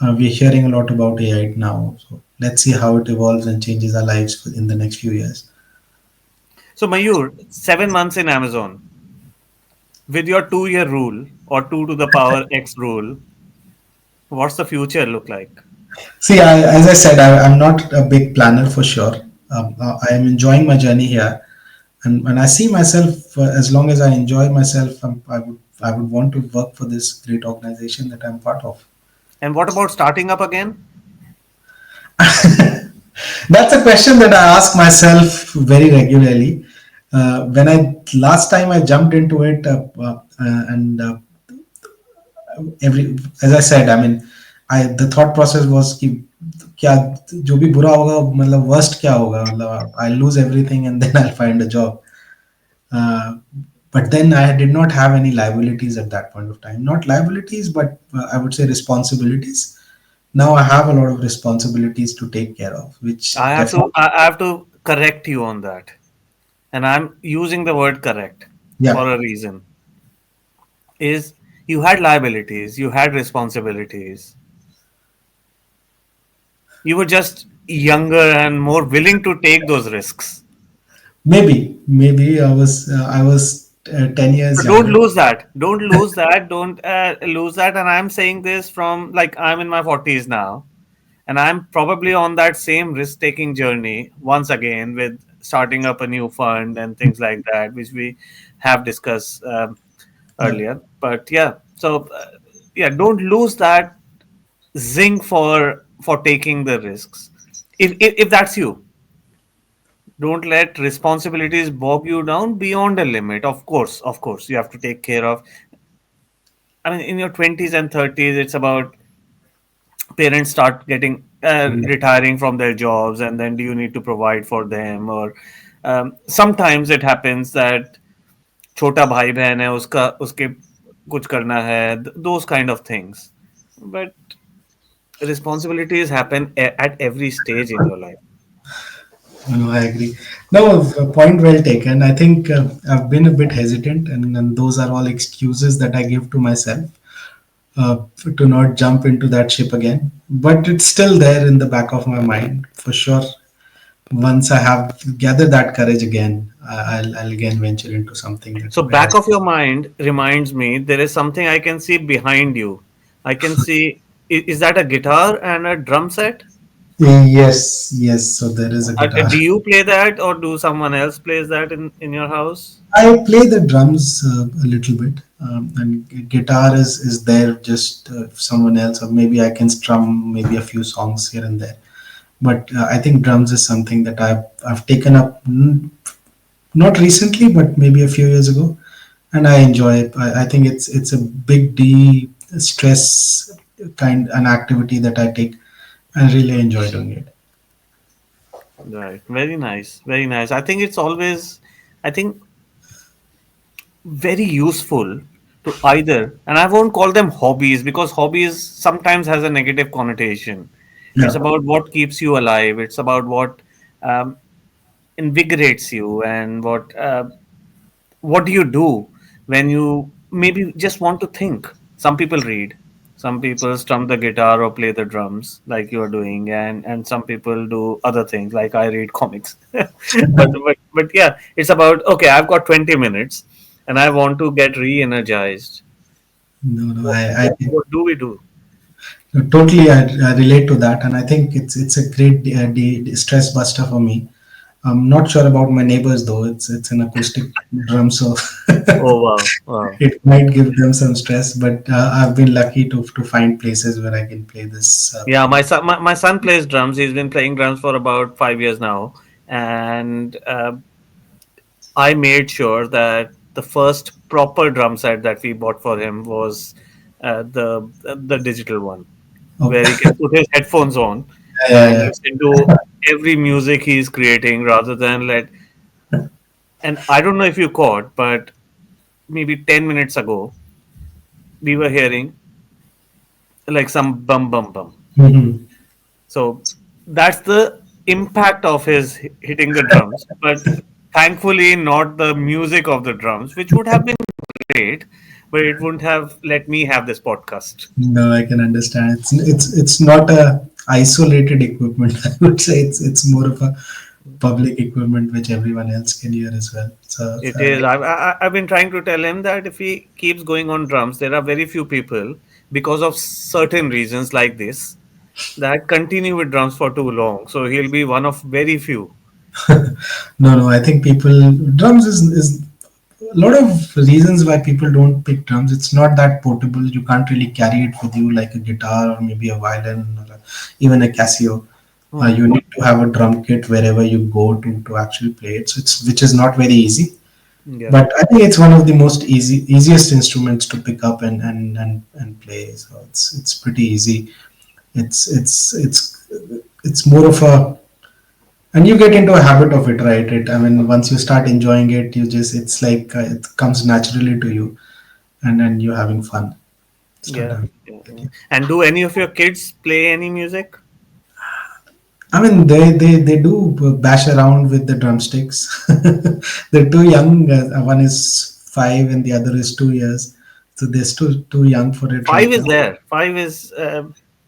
We're hearing a lot about AI now. So let's see how it evolves and changes our lives in the next few years. So, Mayur, 7 months in Amazon with your 2 year rule or 2 to the power X rule, what's the future look like? See, as I said, I'm not a big planner for sure. I am enjoying my journey here, and I see myself as long as I enjoy myself, I would want to work for this great organization that I'm part of. And what about starting up again? That's a question that I ask myself very regularly. When I last time I jumped into it, and every as I said, I mean, I the thought process was कि क्या जो भी बुरा होगा मतलब worst क्या होगा मतलब I'll lose everything and then I'll find a job. Uh, but then I did not have any liabilities at that point of time. Not liabilities, but I would say responsibilities. Now I have a lot of responsibilities to take care of, which definitely, I have to correct you on that. And I'm using the word correct yeah, for a reason. Is you had liabilities, you had responsibilities. You were just younger and more willing to take those risks. Maybe I was 10 years So don't younger. lose that. Don't lose that. Don't lose that. And I'm saying this from like I'm in my 40s now, and I'm probably on that same risk taking journey once again with starting up a new fund and things like that, which we have discussed Yeah. earlier. But yeah, so yeah, don't lose that zing for taking the risks. If that's you, don't let responsibilities bog you down beyond a limit. Of course, you have to take care of. I mean, in your 20s and 30s, it's about parents start getting retiring from their jobs, and then do you need to provide for them? Or sometimes it happens that छोटा भाई बहन है उसका उसके कुछ करना है, those kind of things. But responsibilities happen at every stage in your life. No, I agree. No, point well taken. I think I've been a bit hesitant, and those are all excuses that I give to myself to not jump into that ship again. But it's still there in the back of my mind for sure. Once I have gathered that courage again, I'll again venture into something that So where I. back of your mind reminds me there is something I can see behind you. I can see, is that a guitar and a drum set? Yes, yes. So there is a guitar. Do you play that, or do someone else plays that in your house? I play the drums a little bit, and guitar is there just if someone else, or maybe I can strum maybe a few songs here and there. But I think drums is something that I've taken up not recently, but maybe a few years ago, and I enjoy it. I think it's a big de stress kind an activity that I take. I really enjoy doing it. Right. Very nice. Very nice. I think it's always, I think, very useful to either, and I won't call them hobbies because hobbies sometimes has a negative connotation. It's Yeah. about what keeps you alive. It's about what um, invigorates you, and what do you do when you maybe just want to think. Some people read, some people strum the guitar or play the drums like you are doing, and some people do other things like I read comics. But yeah, it's about, okay, I've got 20 minutes and I want to get re-energized. No, no, what, I what, what do we do? totally I relate to that, and I think it's a great stress buster for me. I'm not sure about my neighbors though. It's an acoustic drum, so Oh, wow, wow. it might give them some stress. But I've been lucky to find places where I can play this. Yeah, my son plays drums. He's been playing drums for about 5 years now, and I made sure that the first proper drum set that we bought for him was the digital one, Oh, where he can put his headphones on yeah, and yeah. listen to every music he's creating, rather than let. And I don't know if you caught, but maybe 10 minutes ago we were hearing like some bum bum bum. Mhm. So that's the impact of his hitting the drums, but thankfully not the music of the drums, which would have been great, but it wouldn't have let me have this podcast. No, I can understand. It's not a isolated equipment. I would say it's more of a public equipment which everyone else can hear as well. So It is. I've been trying to tell him that if he keeps going on drums, there are very few people, because of certain reasons like this, that continue with drums for too long. So he'll be one of very few. no, no. I think people drums is a lot of reasons why people don't pick drums. It's not that portable. You can't really carry it with you like a guitar or maybe a violin or even a Casio. Hmm. You need to have a drum kit wherever you go to actually play it. So it's which is not very easy. Yeah. But I think it's one of the most easiest instruments to pick up and play. So it's pretty easy. It's more of a, and you get into a habit of it, right? I mean, once you start enjoying it, you just it's like it comes naturally to you, and then you're having fun. Start Yeah. having. Yeah. Yeah. And do any of your kids play any music? I mean, they do bash around with the drumsticks. They're too young. One is 5 and the other is 2 years, so they're still too young for it right Five is now. there. Five is.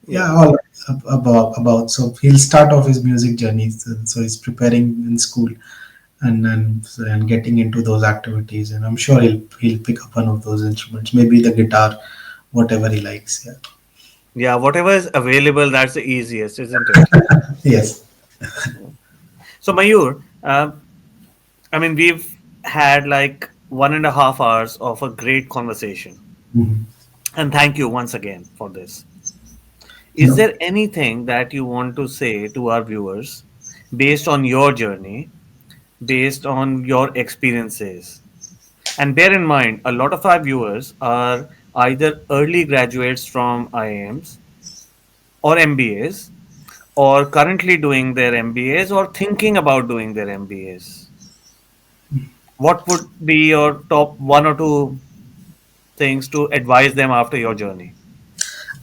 Yeah, Yeah. all right. About. So he'll start off his music journey. So he's preparing in school and getting into those activities. And I'm sure he'll pick up one of those instruments, maybe the guitar, whatever he likes. Yeah. Yeah, whatever is available, that's the easiest, isn't it? Yes. So, Mayur, I mean, we've had like 1.5 hours of a great conversation. Mhm. And thank you once again for this. Is No. there anything that you want to say to our viewers based on your journey, based on your experiences? And bear in mind, a lot of our viewers are either early graduates from IIMs or MBAs, or currently doing their MBAs or thinking about doing their MBAs. What would be your top one or two things to advise them after your journey?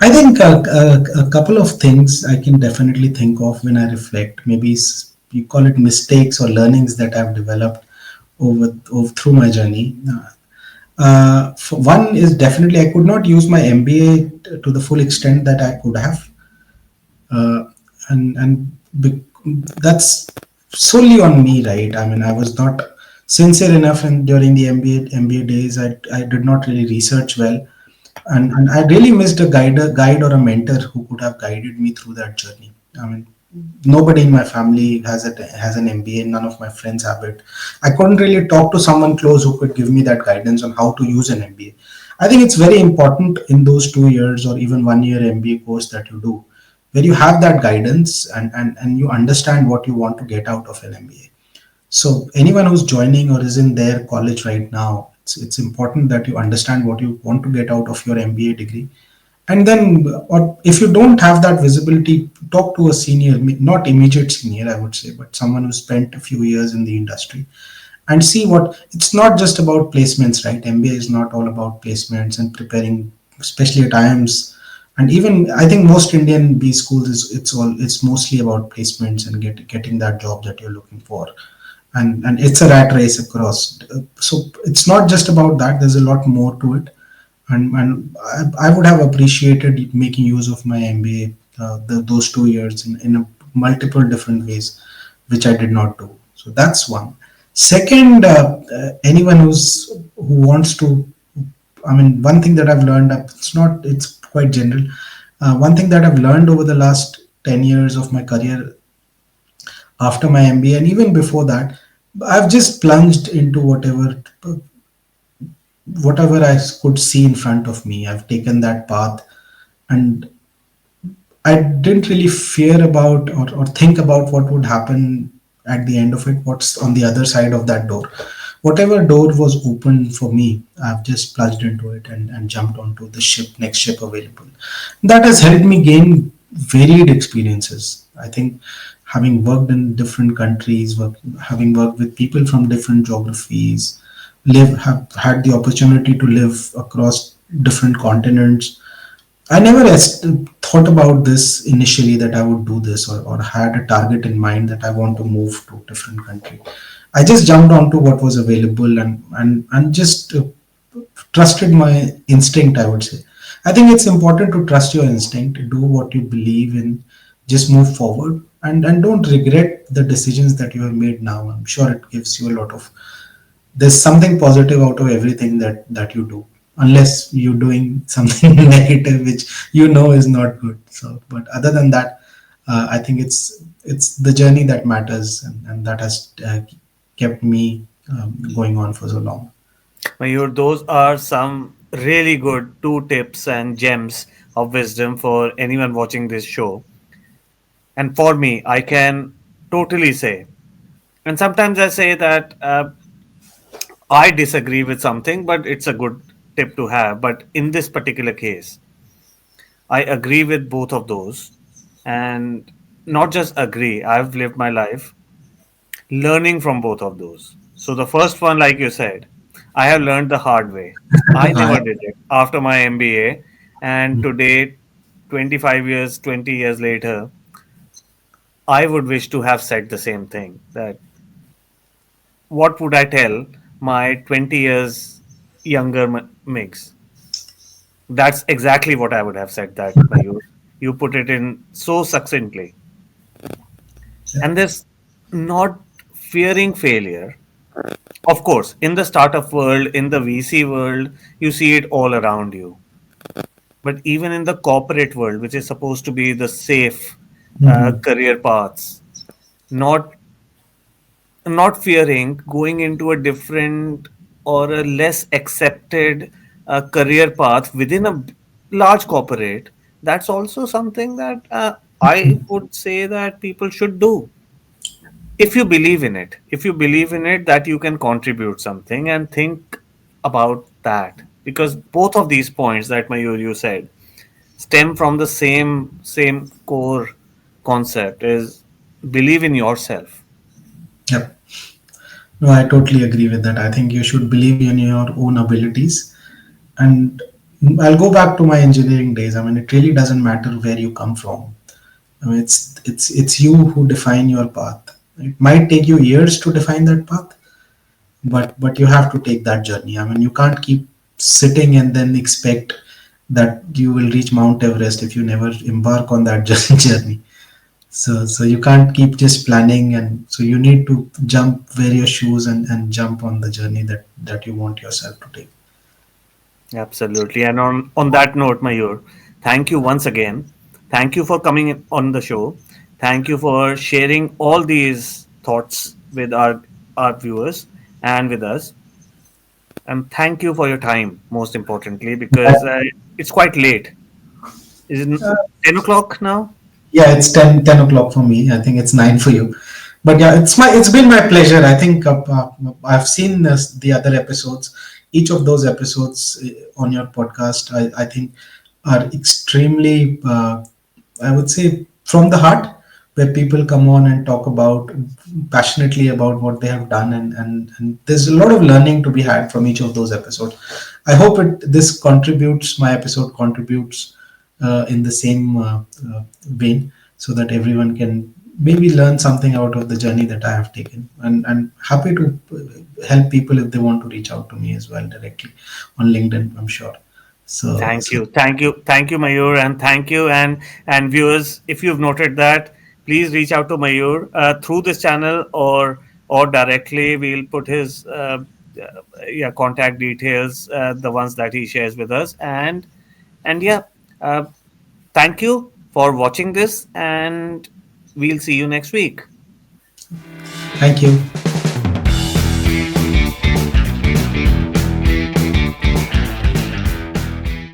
I think a couple of things I can definitely think of when I reflect. Maybe you call it mistakes or learnings that I've developed over through my journey. For one is definitely I could not use my MBA to the full extent that I could have, uh, and that's solely on me, right? I mean, I was not sincere enough, and during the MBA days, I did not really research well, and I really missed a guide or a mentor who could have guided me through that journey. I mean, nobody in my family has an MBA. None of my friends have it. I couldn't really talk to someone close who could give me that guidance on how to use an MBA. I think it's very important in those 2 years or even 1 year MBA course that you do, where you have that guidance and you understand what you want to get out of an MBA. So anyone who's joining or is in their college right now, it's important that you understand what you want to get out of your MBA degree. And then, or if you don't have that visibility, talk to a senior, not immediate senior, I would say, but someone who spent a few years in the industry and see what it's not just about placements, right? MBA is not all about placements and preparing, especially at IIMs. And even I think most Indian B schools is it's mostly about placements and getting that job that you're looking for, and it's a rat race across. So it's not just about that. There's a lot more to it, and I would have appreciated making use of my MBA those 2 years in a multiple different ways, which I did not do. So that's one. Second, anyone who wants to, I mean, one thing that I've learned, it's quite general. One thing that I've learned over the last 10 years of my career after my MBA and even before that, I've just plunged into whatever I could see in front of me. I've taken that path, and I didn't really fear about or think about what would happen at the end of it, what's on the other side of that door. Whatever door was open for me, I've just plunged into it and jumped onto the next ship available. That has helped me gain varied experiences. I think having worked in different countries, having worked with people from different geographies, have had the opportunity to live across different continents. I never thought about this initially that I would do this or had a target in mind that I want to move to a different country. I just jumped onto what was available and just trusted my instinct, I would say. I think it's important to trust your instinct, do what you believe in, just move forward and don't regret the decisions that you have made now. I'm sure it gives you a lot of there's something positive out of everything that you do, unless you're doing something negative which you know is not good. So but other than that, I think it's the journey that matters, and that has kept me going on for so long. Mayur, those are some really good two tips and gems of wisdom for anyone watching this show. And for me, I can totally say, and sometimes I say that I disagree with something, but it's a good tip to have. But in this particular case, I agree with both of those. And not just agree, I've lived my life learning from both of those. So the first one, like you said, I have learned the hard way. I never I, did it after my MBA. And today, 25 years, 20 years later, I would wish to have said the same thing, that what would I tell my 20 years younger Migs? That's exactly what I would have said that, Mayur. You put it in so succinctly. Yeah. And this not fearing failure. Of course, in the startup world, in the VC world, you see it all around you. But even in the corporate world, which is supposed to be the safe Mhm. career paths, not not fearing going into a different or a less accepted career path within a large corporate, that's also something that I would say that people should do. If you believe in it, if you believe in it that you can contribute something, and think about that, because both of these points that Mayur you said stem from the same core concept, is believe in yourself. Yep. No, I totally agree with that. I think you should believe in your own abilities. And I'll go back to my engineering days. I mean, it really doesn't matter where you come from. I mean, it's you who define your path. It might take you years to define that path, but you have to take that journey. I mean, you can't keep sitting and then expect that you will reach Mount Everest if you never embark on that journey. So you can't keep just planning, and so you need to jump, wear your shoes, and jump on the journey that you want yourself to take. Absolutely. And on that note, Mayur, thank you once again. Thank you for coming on the show. Thank you for sharing all these thoughts with our viewers and with us. And thank you for your time, most importantly, because it's quite late. Is it 10 o'clock now? Yeah, it's 10 o'clock for me. I think it's 9 for you. But yeah, it's been my pleasure. I think I've seen the other episodes. Each of those episodes on your podcast, I think, are extremely, I would say, from the heart, where people come on and talk about passionately about what they have done, and there's a lot of learning to be had from each of those episodes. I hope this contributes, my episode contributes in the same vein, so that everyone can maybe learn something out of the journey that I have taken. And happy to help people if they want to reach out to me as well directly on LinkedIn, I'm sure. So, Thank so you, thank you, Mayur, and thank you, and viewers. If you've noted that, please reach out to Mayur through this channel, or directly. We'll put his yeah, contact details, the ones that he shares with us, and yeah, uh, thank you for watching this, and we'll see you next week. thank you.